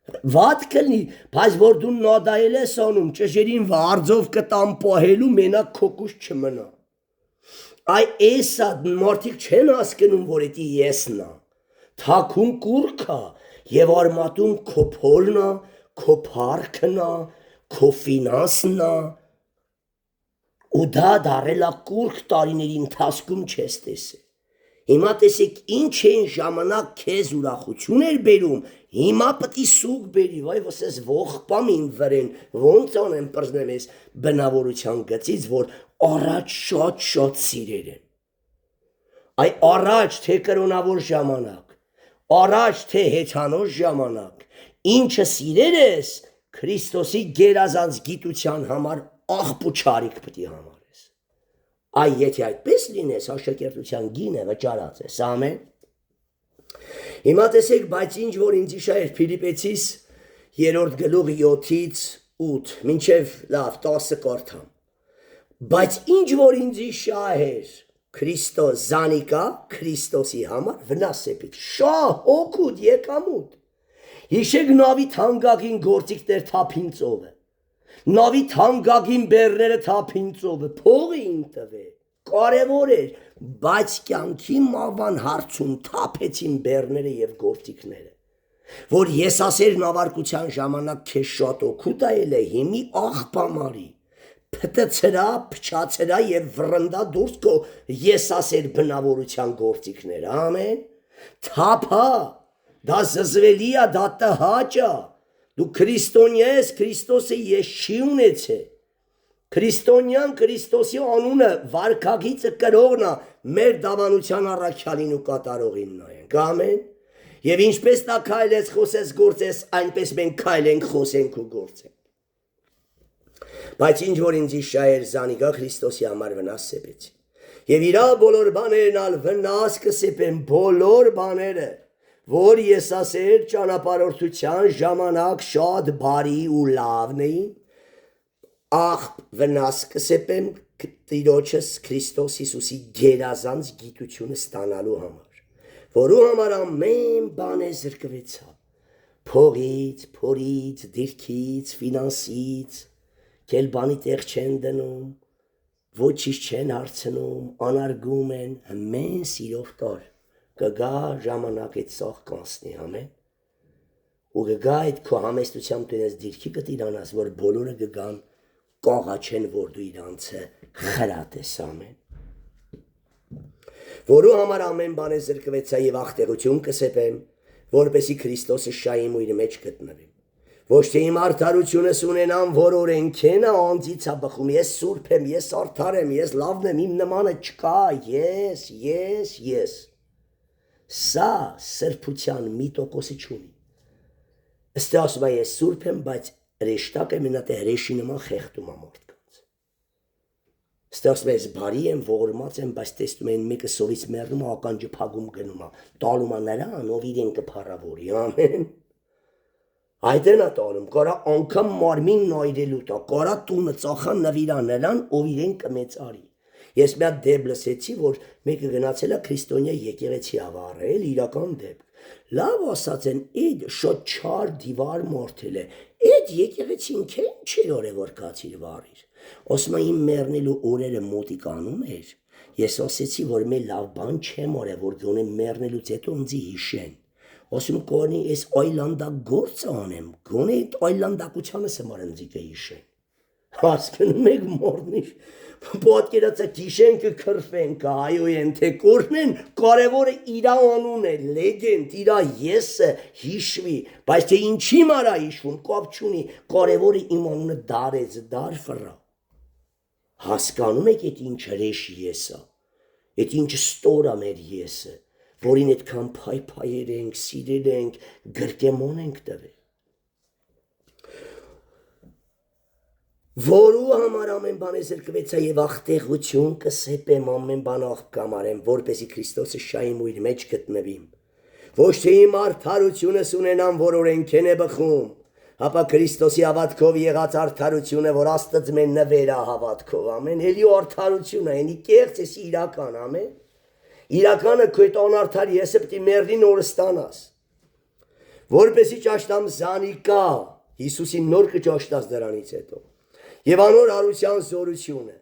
Վատ կլնի, բայց որ դու նադայել ես անում, ճշերին վարձով կտամ պահելու մենակ քոկուշ չմնա։ Այ էսա մարդիկ չեն հասկնում, որ էդի եսնա, թակուն կուրքա և արմատուն քո փորնա, քո պարքնա, քո ֆինանսնա, ու դա դարելա կուրք տարիների ընթացքում չես տեսել։ Հիմա տեսեք ինչ են ժամանակ քեզ ուրախություն էր բերում, հիմա պտի սուկ բերի, վայ վսես ողպամ իմ վրեն, ոնց անեմ պրզնեմ ես բնավորության գծից, որ առաջ շատ սիրեր եմ։ Այ առաջ թե կրոնավոր ժամանակ, առաջ թե հեթանոց ժամանակ, ինչը սիրեր ես, Քրիստոսի գերազանց գիտության համար աղբ ու չարիք պտի համար։ Այ եթե այդպես լինես, աշակերտության գինը վճարած ես, ամեն։ Հիմա տեսեք, բայց ինչ որ ինձ իշայր Փիլիպեցիս 3-րդ գլուխ 7-ից 8, մինչև լավ 10 կարդամ։ Բայց ինչ որ ինձ իշայր Քրիստոս զանիկա, Քրիստոսի համար վնասեպիք, շահ, օգուտ, եկամուտ։ Հիշեք նավի թանկագին գործիքներ թափին ծովը։ Նավի թանկագին բեռները թափին ծովը, փողը իմ տվե, կարևոր էր, բայց կյանքի մավան հարցում թափեցին բեռները և գործիքները, որ ես ասեր նավարկության ժամանակ քեզ շատ օգուտ այել է, հիմի աղբամարի, պտցրա, փչացրա և վրնդա դուրս կո ես ասեր բնավորության գործիքները, ամեն, թափա, դա զզվելի է, դա տհաճ է, դու քրիստոնյա ես, Քրիստոսը ես չի ունեցե, քրիստոնյան Քրիստոսի անունը վարքագիծը կրողնա մեր դավանության առաքյալին ու կատարողին նայենք, ամեն, և ինչպես նա քայլեց խոսես գործես, այնպես մենք քայլենք խոսենք ու գործենք, բայց ինչ որ ինձ իշայր զանիկա Քրիստոսի համար վնաս սեպեցի, Եվ իրա բոլոր բաներն ալ վնաս կսիպեն բոլոր բաները, որ ես ասեր ճանապարհորդության ժամանակ շատ բարի ու լավն էին, աղբ վնաս կսիպեն Տիրոջս Քրիստոս Հիսուսի գերազանց գիտությունը ստանալու համար, որու համար ամեն բան է զրկվեցա, փողից, փորից, դիրքից, ֆինանսից, կել բանի տեղ չեն դնում, ոչինչ չեն հարցնում, անարգում են, ամեն սիրով տար, կգա ժամանակ այդ սաղ կանցնի, ամեն, ու կգա այդ քո համեստությամբ դու ես դիրքի կտիրանաս, որ բոլորը կգան կաղաչեն, որ դու իրանցը խրատ ես, ամեն, որու համար ամեն բան է զրկվեցա և աղտեղություն կսեպեմ, որպեսի Քրիստոսը շայիմ ու իր մեջ գտնվեմ, ոչ թե իմ արդարությունս ունենամ, որ օրենքեն անձից բխում, ես սուրբ եմ, ես արդար եմ, ես լավն եմ, իմ նմանը չկա, ես, սա սրբության մի տոկոսը չունի, ըստ ասում է ես սուրբ եմ, բայց հրեշտակ եմ ինատե հրեշի նման խեղդում ամորդկանց, ըստ ասում է ես բարի եմ, ողորմած եմ, բայց տեսնում են մեկը սովից մեռնում, ականջը փագում գնում, տալում նրան, ով իրեն կփառավորի, ամեն, այդ են ատալում, կարա անգամ մարմին նայրելու տա, կարա տունը ծախան նվիրա նրան, ով իրեն կմեծարի, ես մի հատ դեպք լսեցի, որ մեկը գնացել է քրիստոնյա եկեղեցի ավարել, իրական դեպք, լավ ասած են, իդ շատ չար դիվար մորթել է, իդ եկեղեցին քեն չեր օր է որ կացիր վարիր, ասում իմ մեռնելու օրերը մոտիկ անում էր, ես ասեցի, որ մի լավ բան չեմ օր է, որ գոնե մեռնելուց հետո ինձի հիշեն, ասում կորնի ես այլանդակ գործ անեմ, գոնե այդ այլանդակությանս համար ինձի կհիշեն, հասկնում եք մորնիշ, պատկերացա կիշեն կքրվեն, կհայոյեն, թե կորնեն, կարևորը իրա անուն է, լեգենդ, իրա եսը հիշվի, բայց թե ինչի մարա հիշվում, կապ չունի, կարևորը իմ անունը դարեց, դար վրա, հասկանում եք այդ ինչ հրեշ եսա, այդ ինչ ստորա մեր եսը, որին այդքան փայփայեր ենք, սիրել ենք, գրկեմոն ենք տվել, որու համար ամեն բան է զրկվեցա և աղտեղություն կսեպեմ ամեն բան աղբ կամարեմ, որպեսի Քրիստոսը շայիմ ու իր մեջ գտնվիմ, ոչ թե իմ արդարությունս ունենամ, որ օրենքեն է բխում, հապա Քրիստոսի հավատքով եղած արդարությունը, որ Աստծո մեն նվերա հավատքով, ամեն, էլի արդարությունը, ենի կեղծ ես իրական, ամեն, իրականը քո այդ անարդար եսը պտի մերնին օրը ստանաս, որպեսի ճաշտամ զանիկա, Հիսուսին նոր կճաշտաս դրանից հետո, և անոր արության զորությունը,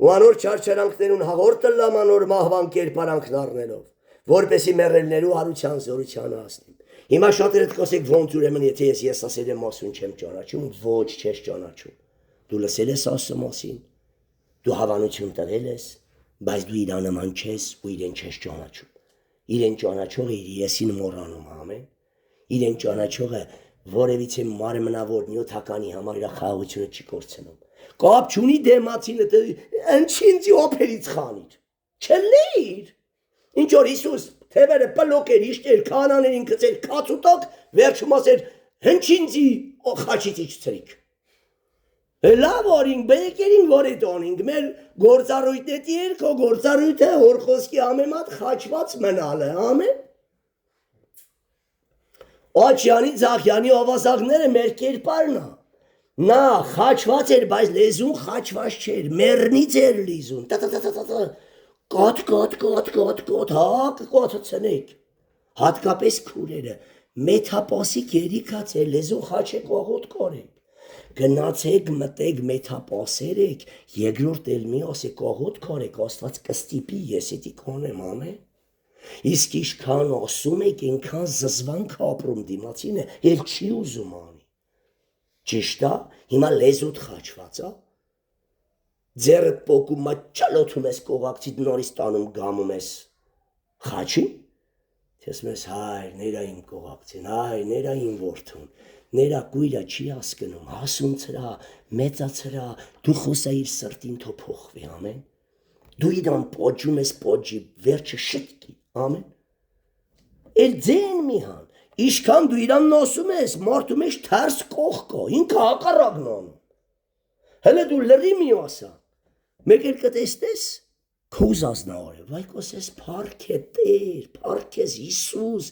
ու անոր չարչարանքներուն հաղորդը լամ անոր մահվան կերպարանքն առնելով, որպեսի մեռելներու արության զորությանը հասնիմ, հիմա շատերդ կոսեք ոնց ուրեմն, եթե ես ասել եմ ասուն չեմ ճանաչում, ոչ չես ճանաչում, դու լսել ես ասում ասին, դու հավանություն տվել ես, բայց դու իրա նման չես ու իրեն չես ճանաչում, իրեն ճանաչողը իր եսին մոռանում, ամեն, իրեն ճանաչողը որևիցե մարմնավոր նյութականի համար իր խաղաղությունը չի կորցնում, կապ չունի դեմացինը, ընչինձի օփերից խանիր, չլիր, ինչ որ Հիսուս թևերը պլոկ էր, իշտեր, քահանաներին գծեր, քացուտակ, վերջում ասեր, հնչինձի խաչից իջցրիք, լավ արինք, բեկերին որ էտ անինք, մեր գործառույթն էտի էր, քո գործառույթը հոր խոսքի ամեմատ խաչված մնալը, ամեն, Աչյանի, Ձախյանի ավազակները մեր կերպարն է, նա խաչված էր, բայց լեզուն խաչված չէր, մեռնից էր լիզուն, կատ, հա կկատացնեք, հատկապես քուրերը, մեթապասիկ երիքած է, լեզուն խաչ է կողոտ կորեք, գնացեք մտեք մեթապասեր եք, երկրորդ էլ մի ասեք կողոտ կորեք, աստված կստիպի, ես էտի կանեմ ամեն, իսկ իշքան ասում եք, ենքան զզվանք ապրում դիմացինը, էլ չի ուզում անի, ճիշտ է, հիմա լեզուտ խաչված է, ձերդ պոկում ճալոթում ես կողակցիդ նորից տանում գամում ես խաչին, թեսում ես հայր, ներա իմ կողակցին, հայր, ներա իմ որդուն, ներա կույրա չի հասկնում, հասուն ծրա, մեծացրա, դու խոսա իր սրտին թո փոխվի, ամեն, դու իրան պոջում ես պոջի, վերջը շտկի, ամեն, էլ ձեն միհան, իշքան դու իրան նոսում ես, մարդում ես թարս կող կա, ինքը հակառակն անում, հլը դու լրի մի ասա, մեկ էլ կտեստես, Քոզած նորը, վայկոսես փառք է Տեր, փառք ես Հիսուս,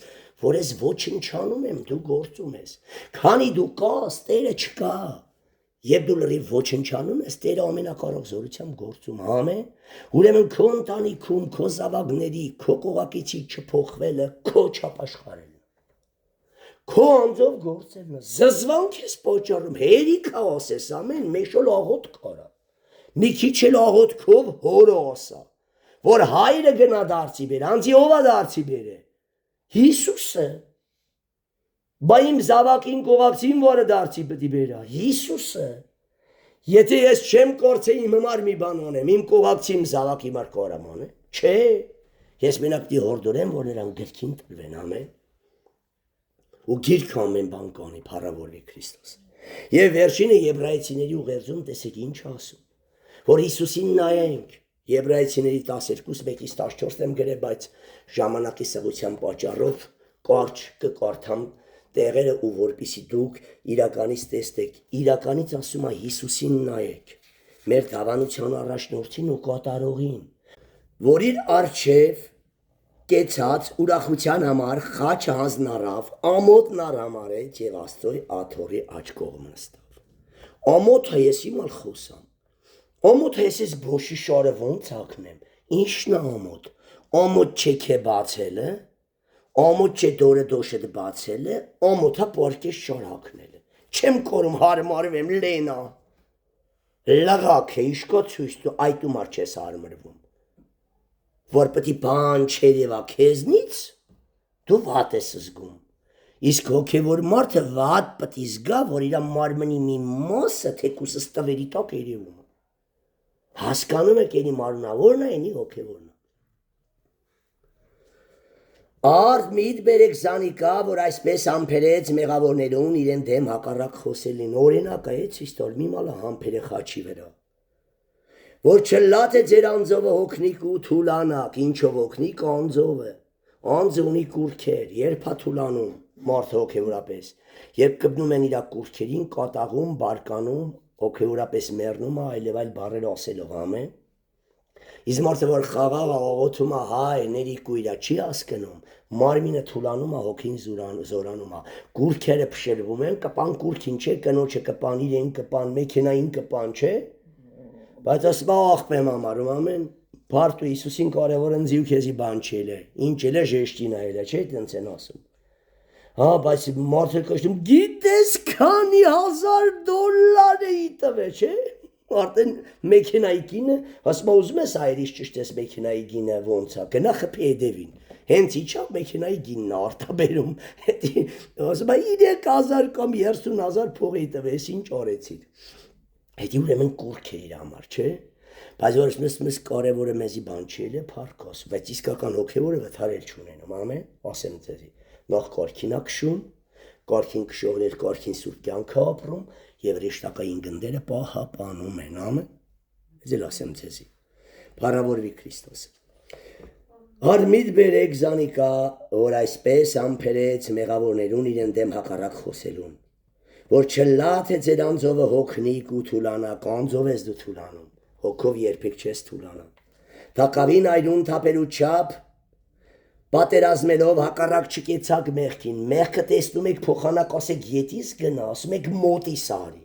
որ ես ոչնչանում եմ, դու գործում ես։ Քանի դու կաս, Տերը չկա։ Եվ դու լրիվ ոչնչանում ես, Տերը ամենակարող զորությամբ գործում, ամեն։ Ուրեմն քո ընտանիքում, քո զավակների, քո կողակիցի չփոխվելը, քո չապաշխարելը։ Քո անձով գործելն է, զզվանք ես պատճառում, հերիք ասես, ամեն, մեշոլ աղոտ կարա։ Մի քիչ էլ աղոթքով հորը ասա, որ հայրը գնա դարձի բեր, անձի ով է դարձի բերը։ Հիսուսը։ Բա իմ զավակին կողակցին որը դարձի պետք է բերա, Հիսուսը։ Եթե ես չեմ կորցե իմ համար մի բան անեմ, իմ կողակցի իմ զավակի համար կարամ անեմ, չէ։ Ես մենակ դի հորդորեմ, որ նրան գրքին տրվեն, ամեն։ Ու գիրք ամեն բան կանի, փառավորվի Քրիստոս։ Եվ վերջինը Եբրայեցիների ուղերձում տեսեք ինչ ասում, որ Հիսուսին նայենք, Եբրայեցիների 12:1-14 եմ գրել, բայց ժամանակի սղության պատճառով կարճ կկարդամ տեղերը ու որպիսի դուք իրականից տեստեք, իրականից ասում է Հիսուսին նայեք, մեր դավանության առաջնորդին ու կատարողին, որ իր առջև կեցած ուրախության համար խաչը հանձնարավ, ամոթն արամարեց եւ Աստծոյ աթոռի աջ կողմը նստավ։ Ամոթը ես իմալ խոսամ։ Ամոթը ես բոշի շարը ոնց հագնեմ։ Ինչն է ամոթ։ Ամոթ չէ քե բացելը, ամոթ չէ դորը դոշը բացելը, ամոթը պարկես շար հագնելը։ Չեմ կորում հարմարվեմ լենա։ Լղակ է իշկա ցույց դու այդ ու մարդ չես հարմարվում։ Որ պետք է բան չերևա քեզնից, դու վատ ես զգում։ Իսկ հոգևոր մարդը վատ պետք է զգա, որ իր մարմնի մի մասը թեկուս ստվերի տակ երևում է։ Հասկանում եք ելի մարմնավորն է, ելի հոգևորն է։ Արդ միտ բերեք զանիկա, որ այսպես համբերեց մեղավորներուն իրեն դեմ հակառակ խոսելին, օրինակ է ցիստոր մի մալը համբերը խաչի վրա։ Որ չլատ է ձեր անձովը հոգնիկ ու թուլանակ, ինչով հոգնիկ անձովը, անձը ունի կուրքեր, երբ է թուլանում, մարդը հոգևորապես, երբ կպնում են իր կուրքերին, կատաղում, բարկանում, հոգևորապես մեռնում է, այլև այլ բառեր ասելով, ամեն։ Իսկ մարդը որ խաղաղ աղոթում է, հայ, ներիկու իրա չի հասկնում, մարմինը թուլանում է, հոգին զորանում է, կուրքերը փշրվում են, կպան կուրքին չէ, կնոջը կպան, իրեն կպան, մեքենային կպան, չէ։ Բայց ասպա աղբեմ ամարում, ամեն, բարդ ու Հիսուսին կարևոր ընձի ու քեզի բան չել է, ինչ էլ է ժեշտին այլ է, չէ, տենց են ասում։ Հա, բայց մարդը կշտում, գիտես քանի $1000 է տվե, չէ, արդեն մեքենայի գինը, ասպա ուզում ես այրից ճշտես մեքենայի գինը ոնց է, գնա խպի էդևին, հենց իչավ մեքենայի գինն է արտաբերում, ասպա 3000 կամ 30000 փող է տվես, ինչ արեցիր։ Հետի ուրեմն կուրք է իր համար, չէ, բայց որ մս կարևորը մեզի բան չել է, փառք ասում, բայց իսկական հոգևորը վթարել չունենում, ամեն, ասեմ ձեզի, նախ կարքին ակշում, կարքին կշողներ, կարքին սուրբ կյանքը ապրում եւ ռեշտակային գնդերը պահապանում են, ամեն, ձեզ ասեմ ձեզի, փառավորվի Քրիստոսը։ Արմիտ բերեք զանիկա, որ այսպես համբերեց մեղավորներուն իրեն դեմ հակառակ խոսելուն, որ չլատ է ձեր անձովը հոգնիկ ու թուլանակ, անձով ես դու թուլանում, հոգով երբեք չես թուլանա։ Թակավին այրուն թապելու չափ, պատերազմելով հակառակ չկեցակ մեղքին, մեղքը տեսնում եք փոխանակ ասեք ետիս գնա, ասում եք մոտիս արի։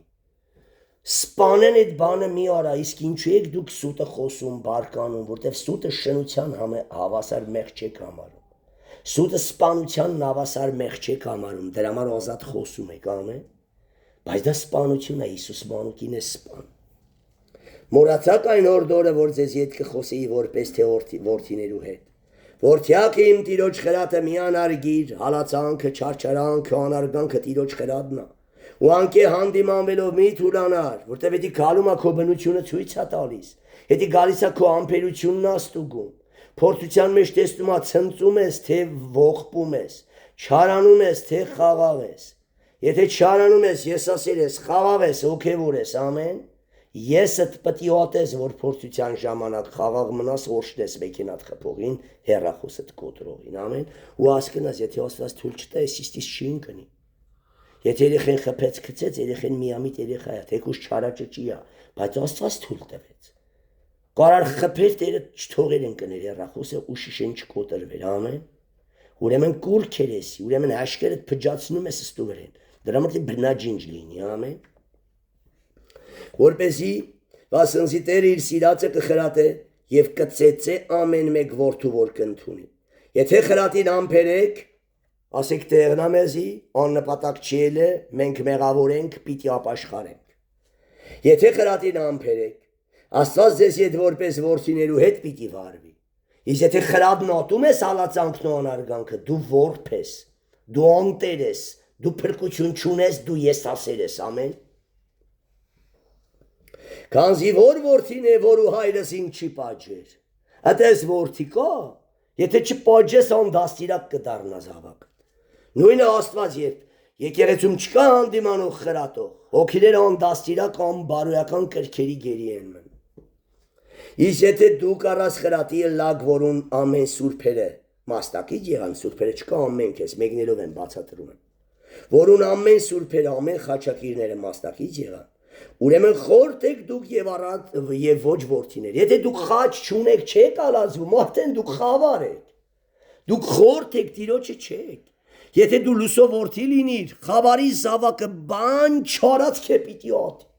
Սպանեն այդ բանը մի արա, իսկ ինչու եք դուք սուտը խոսում, բարկանում, որտեվ սուտը շնության հավասար մեղ չեք համարում։ Սուտը սպանության հավասար մեղ չեք համարում, դրա համար ազատ խոսում եք, ամեն։ Բայց դա սպանություն է, Հիսուս մանուկին է սպան։ Մորացակ այն օրդորը, որ ձեզ ետ կխոսեի որպես թե որդիներու հետ։ Որդյակ իմ տիրոջ խրատը միան արգիր, հալացանքը, չարչարանքը, անարգանքը տիրոջ խրատն է։ Ու անկե հանդիմանվելով մի թուլանար, որտև հետի գալում է քո բնությունը ցույց է տալիս, հետի գալիս է քո ամբերությունն աստուգում, փորձության մեջ տեսնում է ցնծում ես, թե ողբում ես, չարանում ես, թե խաղաղ ես։ Եթե չարանում ես, եսասեր ես, խաղաղ ես, հոգևոր ես, ամեն, եսդ պտի ոտես, որ փորձության ժամանակ խաղաղ մնաս, օրշնես մեքենատ խփողին, հեռախոսդ կոտրողին, ամեն, ու հասկնաս, եթե Աստված թույլ չտա, իսիստիս չի ընկնի։ Եթե երեխեն խփեց գցեց, երեխեն միամիտ երեխա է, թեկուզ չարաճճի է, բայց Աստված թույլ տվեց։ Կարար խփեր Տերը չթողեր ընկներ երախոսը ու շիշեն չկոտրվեր, ամեն։ Ուրեմն կուրքեր էսի, ուրեմն հաշկերդ փջացնում ես ստուվերեն։ Դրա մոտ բնաջինջ լինի, ամեն։ Որպեսի վասնզի Տերը իր սիրածը կխրատե եւ կծեծե ամեն մեկ որդու որ կընդունի։ Եթե խրատին ամփերեք, ասեք Տերն ամեզի, աննպատակ չի ելը, մենք մեղավոր ենք, պիտի ապաշխարենք։ Եթե խրատին ամփերեք, Աստված ձեզ հետ որպես որդիներու հետ պիտի վարվի։ Իսկ եթե խրատն ատում ես հալածանքն ու անարգանքը, դու որբ ես, դու անտեր ես, դու փրկություն չունես, դու եսասեր ես, ամեն։ Քանզի որ որդին է, որու հայրս ինձ չի պատժեր։ Այդպես որդի կա, եթե չպատժես անդաստիրակ կդառնա զավակ։ Նույնը Աստված երբ եկեղեցում չկա հանդիմանող խրատող, հոգիները անդաստիրակ անբարոյական կրքերի գերի են մն։ Իսկ եթե դու կարաս խրատի լագ որուն ամեն սուրբերը, մաստակից եղան սուրբերը չկա ամեն քեզ, մեկներով են բացատրում են, որուն ամեն սուրբերը, ամեն խաչակիրները մաստակից եղան, ուրեմն խորտ եք դուք և ոչ որդիներ, եթե դուք խաչ չունեք չեք ալազվում, արդեն դուք խավար եք, դուք խորտ եք տիրոջը չեք, եթե դու լուսով որդի լինիր, խավարի զավակը բան չարած քե պիտի ատի,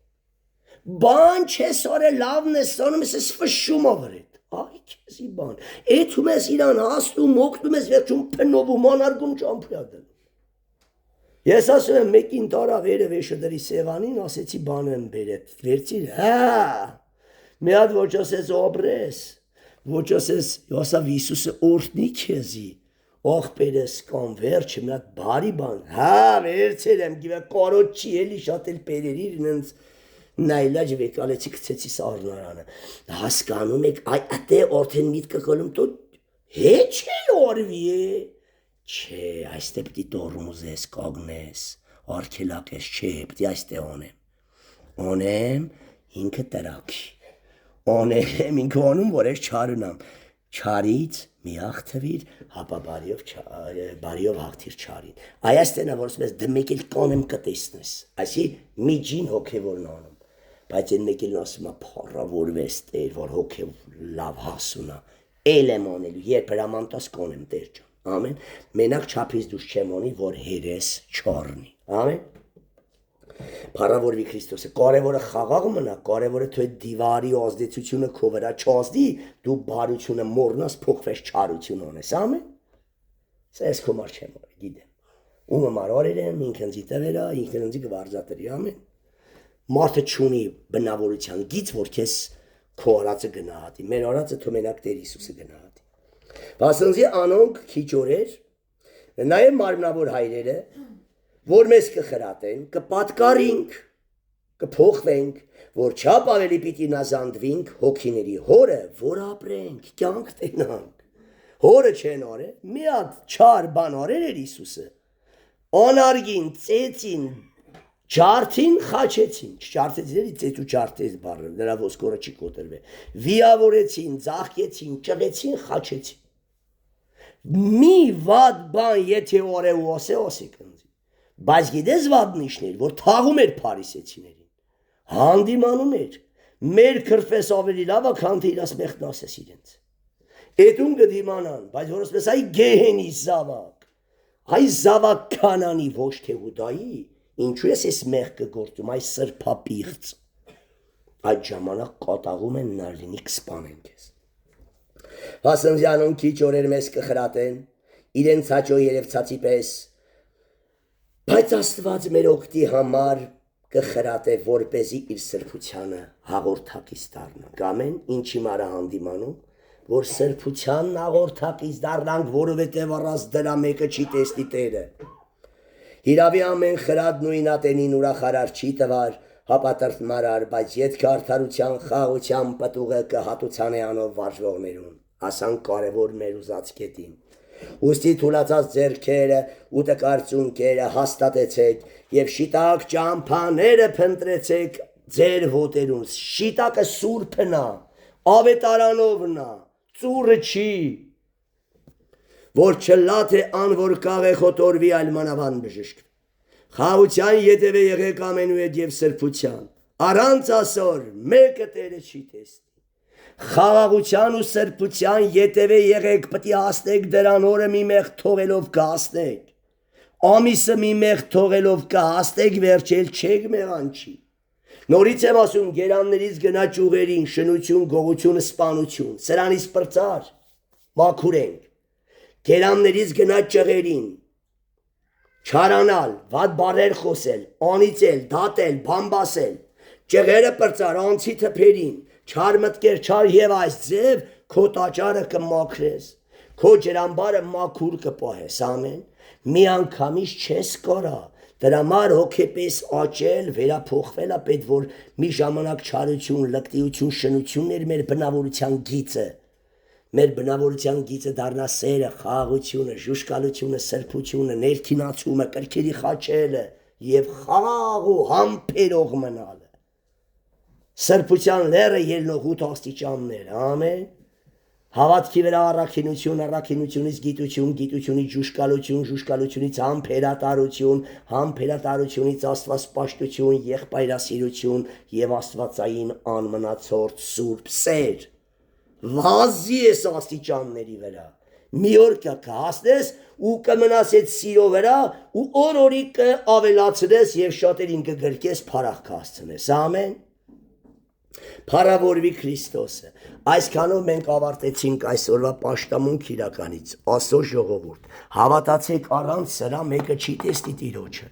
բան չես արել լավն ես անում ես ֆշում ավրետ, այ քեզի բան, էթում ես իրան հաստում, օգնում ես վերջում փնովում անարգում ճամփրադել։ Ես ասում եմ մեկին տարա վերը վեշդրի սեղանին, ասեցի բան եմ բերետ, վերցիր, մի հատ ոչ ասես օբրես, ոչ ասես, ասավ Հիսուսը օրհնի քեզի, ողբերս կամ վերջը մի հատ բարի բան, վերցել եմ, գիվա կարոտ չի էլի շատ էլ բերերիր ինձ նայլաջ վեկալեցի կցեցի սարնարանը, հասկանում եք, այդե արդեն միտքը կոլում տո հեչ էլ օրվի է, չէ, այստե պտի տորմուզես, կագնես, արկելակես, չէ, պտի այստե անեմ ինքը տրակի, անեմ ինքը անում, որ ես չարունամ, չարից մի աղթվիր, հապա բարիով հաղթիր չարին, այստենա, որ ասում ես դմեք էլ կանեմ կտեսնես, այսի միջին հոգևորն անում, բայց են մեկ էլ ասում է փառավորվես Տեր, որ հոգև լավ հասունա, էլ եմ անելու, երբ հրամանտաս կանեմ Տեր ջան, ամեն, մենակ չափից դուս չեմ անի, որ հերես չառնի, ամեն, փառավորվի Քրիստոսը, կարևորը խաղաղ մնա, կարևորը թո այդ դիվարի ազդեցությունը քո վրա չազդի, դու բարությունը մոռնաս, փոխվես չարություն անես, ամեն, սա ես քո մար չեմ արի, գիտեմ, ումը մարարեր եմ, ինքն ձի տվերա, ինքն ձի կվարձատրի, ամեն, մարդը չունի բնավորության գից, որ քեզ քո արածը գնահատի, մեր արածը թո մենակ Տեր Հիսուսը գնահատի։ Վասնզի անոնք քիչ օրեր, նաև մարմնավոր հայրերը, որ մեզ կխրատեն, կպատկարինք, կփոխվենք, որ չափ ավելի պիտի նազանդվինք հոգիների հորը, որ ապրենք, կյանք տենանք։ Հորը չեն արել, մի հատ չար բան արել էր Հիսուսը, անարգին, ծեծին, Չարթին խաչեցին, չարթեցին, ծեծու չարթեց բառը, նրա ոսկորը չի կոտրվել, վիավորեցին, ձախկեցին, ճղեցին, խաչեցին, մի վատ բան եթե օրե ու ասեք ընձի, բայց գիտես վատն իշներ, որ թաղում էր փարիսեցիներին, հանդիմանում էր, մեր քրվես ավելի լավա, քան թե իրաս մեղքն ասես իրենց, էտուն կդիմանան, բայց որ ասպես այ գեհենի զավակ, այ զավակ կանանի ոչ թե հուդայի, ինչու ես մեղ կգործում, այս սրպապիղծ, այդ ժամանակ կատաղում են նա լինի կսպանեն կեզ։ Վասնզյանոն քիչ օրեր մեզ կխրատեն, իրենց հաճո երևցացի պես, բայց Աստված մեր օգտի համար կխրատե, որպեսզի իր սրբությանը հաղորդակից դառնանք, ամեն, ինչի մարա հանդիմանում, որ սրբությանն հաղորդակից դառնանք, որովհետև առանց դրա մեկը չի տեսնի Տերը։ Հիրավի ամեն խրատ նույն ատենին ուրախարար չի տվար, հապատրտ մարար, բայց ետք արդարության խաղության պտուղը կհատուցան է անով վարժվողներուն, ասան կարևոր մեր ուզած կետին։ Ուստի թուլացած ձեռքերը ու տկարծունքերը հաստատեցեք և շիտակ ճամփաները փնտրեցեք ձեր ոտերուն, շիտակը սուրբն է, ավետարանովն է, ծուռը չի, որ չլատ է ան, որ կաղ է խոտորվի այլ մանավան բժշկվի։ Խաղության ետևե եղեք ամենու հետ և սրբության, առանց ասոր մեկը Տերը չի տեսնի։ Խաղաղության ու սրբության ետևե եղեք, պտի հասնեք դրան օրը մի մեղ թողելով կհասնեք, ամիսը մի մեղ թողելով կհասնեք, վերջել չեք մեղանչի։ Նորից եմ ասում, գերաններից գնա ճյուղերին, շնություն, գողություն, սպանություն, սրանից պրծար, մաքուր ենք, գերաններից գնա ճղերին, չարանալ, վատ բարեր խոսել, անիծել, դատել, բամբասել, ճղերը պրծար, անցի թփերին, չար մտքեր, չար եւ այս ձև քո տաճարը կմաքրես, քո ջրամբարը մաքուր կպահես, ամեն, մի անգամից չես կարա, դրա համար հոգեպես աճել, վերափոխվել է պետք, որ մի ժամանակ չարություն, լկտիություն, շնություններ մեր բնավորության գիծը, մեր բնավորության գիծը դառնա սերը, խաղաղությունը, ժուշկալությունը, սրբությունը, ներքինացումը, կրքերի խաչելը եւ խաղաղ ու համբերող մնալը։ Սրբության լերը ելնողութ աստիճաններ, ամեն, հավատքի վրա առաքինություն, առաքինությունից գիտություն, գիտությունից ժուշկալություն, ժուշկալությունից համբերատարություն, համբերատարությունից աստվածպաշտություն, եղբայրասիրություն եւ աստվածային անմնացորդ սուրբ սեր։ Վազի ես աստիճանների վրա, մի օր կհասնես ու կմնաս այդ սիրո վրա ու օր-օրի կավելացնես եւ շատերին կգրկես փառախ կհասցնես, ամեն։ Փառավորվի Քրիստոսը։ Այսքանով մենք ավարտեցինք այսօրվա պաշտամունք իրականից, Աստծո ժողովուրդ։ Հավատացեք, առանց սրա մեկը չի տեսնի Տիրոջը։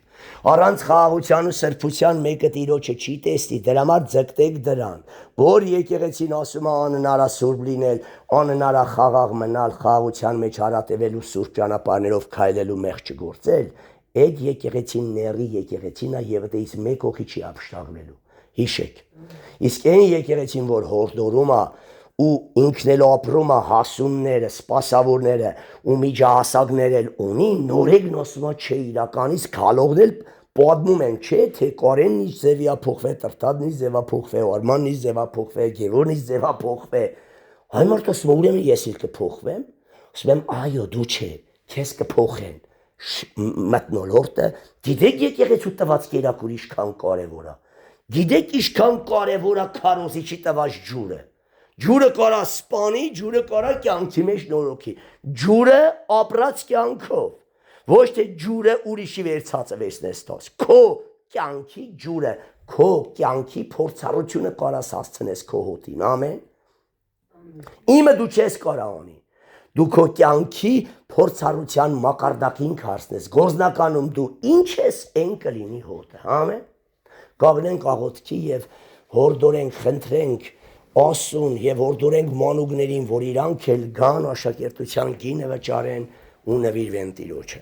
Առանց խաղաղության ու սրբության մեկը Տիրոջը չի տեսնի, դրա համար ձգտեք դրան, որ եկեղեցին ասում է անհնար է սուրբ լինել, անհնար է խաղաղ մնալ, խաղաղության մեջ հարատևելու սուրբ ճանապարհներով քայլելու մեղք չգործել, այդ եկեղեցին ների եկեղեցին է եւ դից մեկ հոգի չի ապշտաղվելու։ Հիշեք, իսկ այն եկեղեցին, որ հորդորում է ու ինքն էլ ապրում է հասունները, սպասավորները ու միջահասակներ էլ ունի, նորեգն ասում է չէ իրականից քալողն էլ պատմում են, չէ, թե Կարենն ինչ ձևի փոխվե, Տրտադն ինչ ձևա փոխվե, Արմանն ինչ ձևա փոխվե, Գևորգն ինչ ձևա փոխվե։ Այն մարդը ասում է ուրեմն ես էլ կփոխվեմ, ասում եմ այո դու չէ, քեզ կփոխեն։ Մտնոլորտը գիտեք եկեղեցու տված կերակուրը ինչքան կարևոր է։ Գիտեք ինչքան կարևոր է քարոզիչի տված ջուրը։ Ջուրը կարա սպանի, ջուրը կարա կյանքի մեջ նորոգի։ Ջուրը ապրած կյանքով, ոչ թե ջուրը ուրիշի վերցածը վերցնես տաս։ Քո կյանքի ջուրը, քո կյանքի փորձառությունը կարաս հասցնես քո հոտին, ամեն։ Իմը դու չես կարա անի։ Դու քո կյանքի փորձառության մակարդակին հասնես։ Գործնականում դու ինչ ես, այն կլինի հոտը, ամեն։ Կանգնենք աղոթքի եւ հորդորենք, խնդրենք Աստծուն եւ հորդորենք մանուկներին, որ իրանք էլ գան աշակերտության գինը վճարեն ու նվիրվեն Տիրոջը։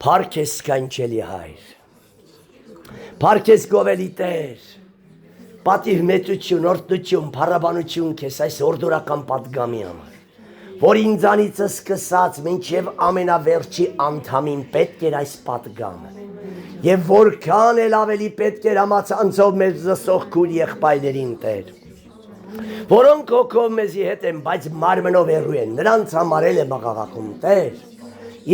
Փառք ես կանչելի Հայր։ Փառք ես գովելի Տեր։ Պատիվ մեծություն, օրհնություն, փառաբանություն քեզ այս հորդորական պատգամի համար, որ ինձանից սկսած մինչև ամենավերջի անդամին պետք էր այս պատգամը։ Եվ որքան էլ ավելի պետք էր համացանցով մեզ զսող քույր եղբայրներին Տեր, որոնք հոգով մեզի հետ են, բայց մարմնով հեռու են, նրանց համար էլ եմ աղաղակում Տեր,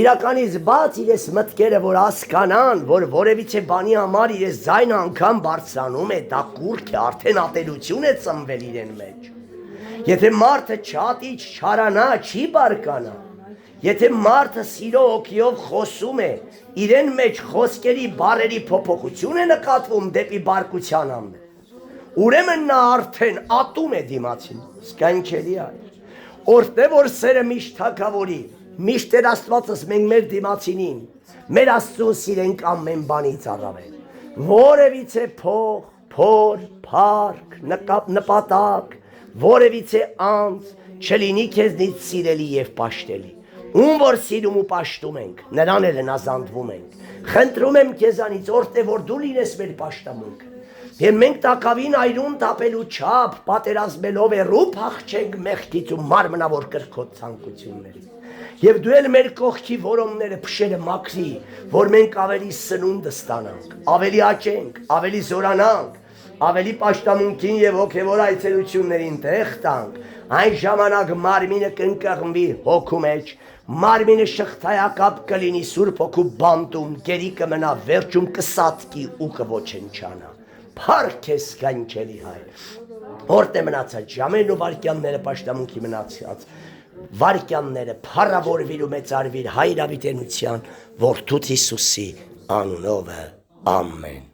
իրականից բաց իրես մտքերը, որ հասկանան, որ որևիցե բանի համար իրես ձայնը անգամ բարձրանում է, դա կուրք է, արդեն ատելություն է ծնվել իրեն մեջ։ Եթե մարդը չատի, չարանա, չի բարկանա, եթե մարդը սիրո հոգիով խոսում է, իրեն մեջ խոսքերի բառերի փոփոխություն է նկատվում դեպի բարկության ամեն, ուրեմն նա արդեն ատում է դիմացին, սկանչելի Հայր, օրհնե որ սերը միշտ թագավորի, միշտ Տեր Աստվածս մենք մեր դիմացինին, մեր Աստծուն սիրենք ամեն բանից առավել, որևիցե փող, փոր, փառք, նպատակ, որևիցե անձ չլինի քեզնից սիրելի եւ պաշտելի։ Ում որ սիրում ու պաշտում ենք, նրան էլ հնազանդվում ենք։ Խնդրում եմ քեզանից, օրհնե որ դու լինես մեր պաշտամունքը։ Եվ մենք տակավին այրուն տապելու չափ պատերազմելով հեռու փախչենք մեղքից ու մարմնավոր կրքոտ ցանկություններից։ Եվ դու էլ մեր կողքի որոմները փշերը մաքրի, որ մենք ավելի սնունդ ստանանք, ավելի աճենք, ավելի զորանանք, ավելի պաշտամունքին եւ հոգեվոր այցելություններին տեղ տանք, այն ժամանակ մարմինը կընկղմվի հոգու մեջ, մարմինը շղթայակապ կլինի Սուրբ Հոգու բանտում, գերի կմնա վերջում կսատկի ու կոչնչանա։ Փառք ես կանչելի Հայր։ Որտե մնացած ժամերն ու վարկյանները պաշտամունքի մնացած վարկյանները փառավորվիր ու մեծարվիր հայր ավիտենության որդուց Հիսուսի անունով ամեն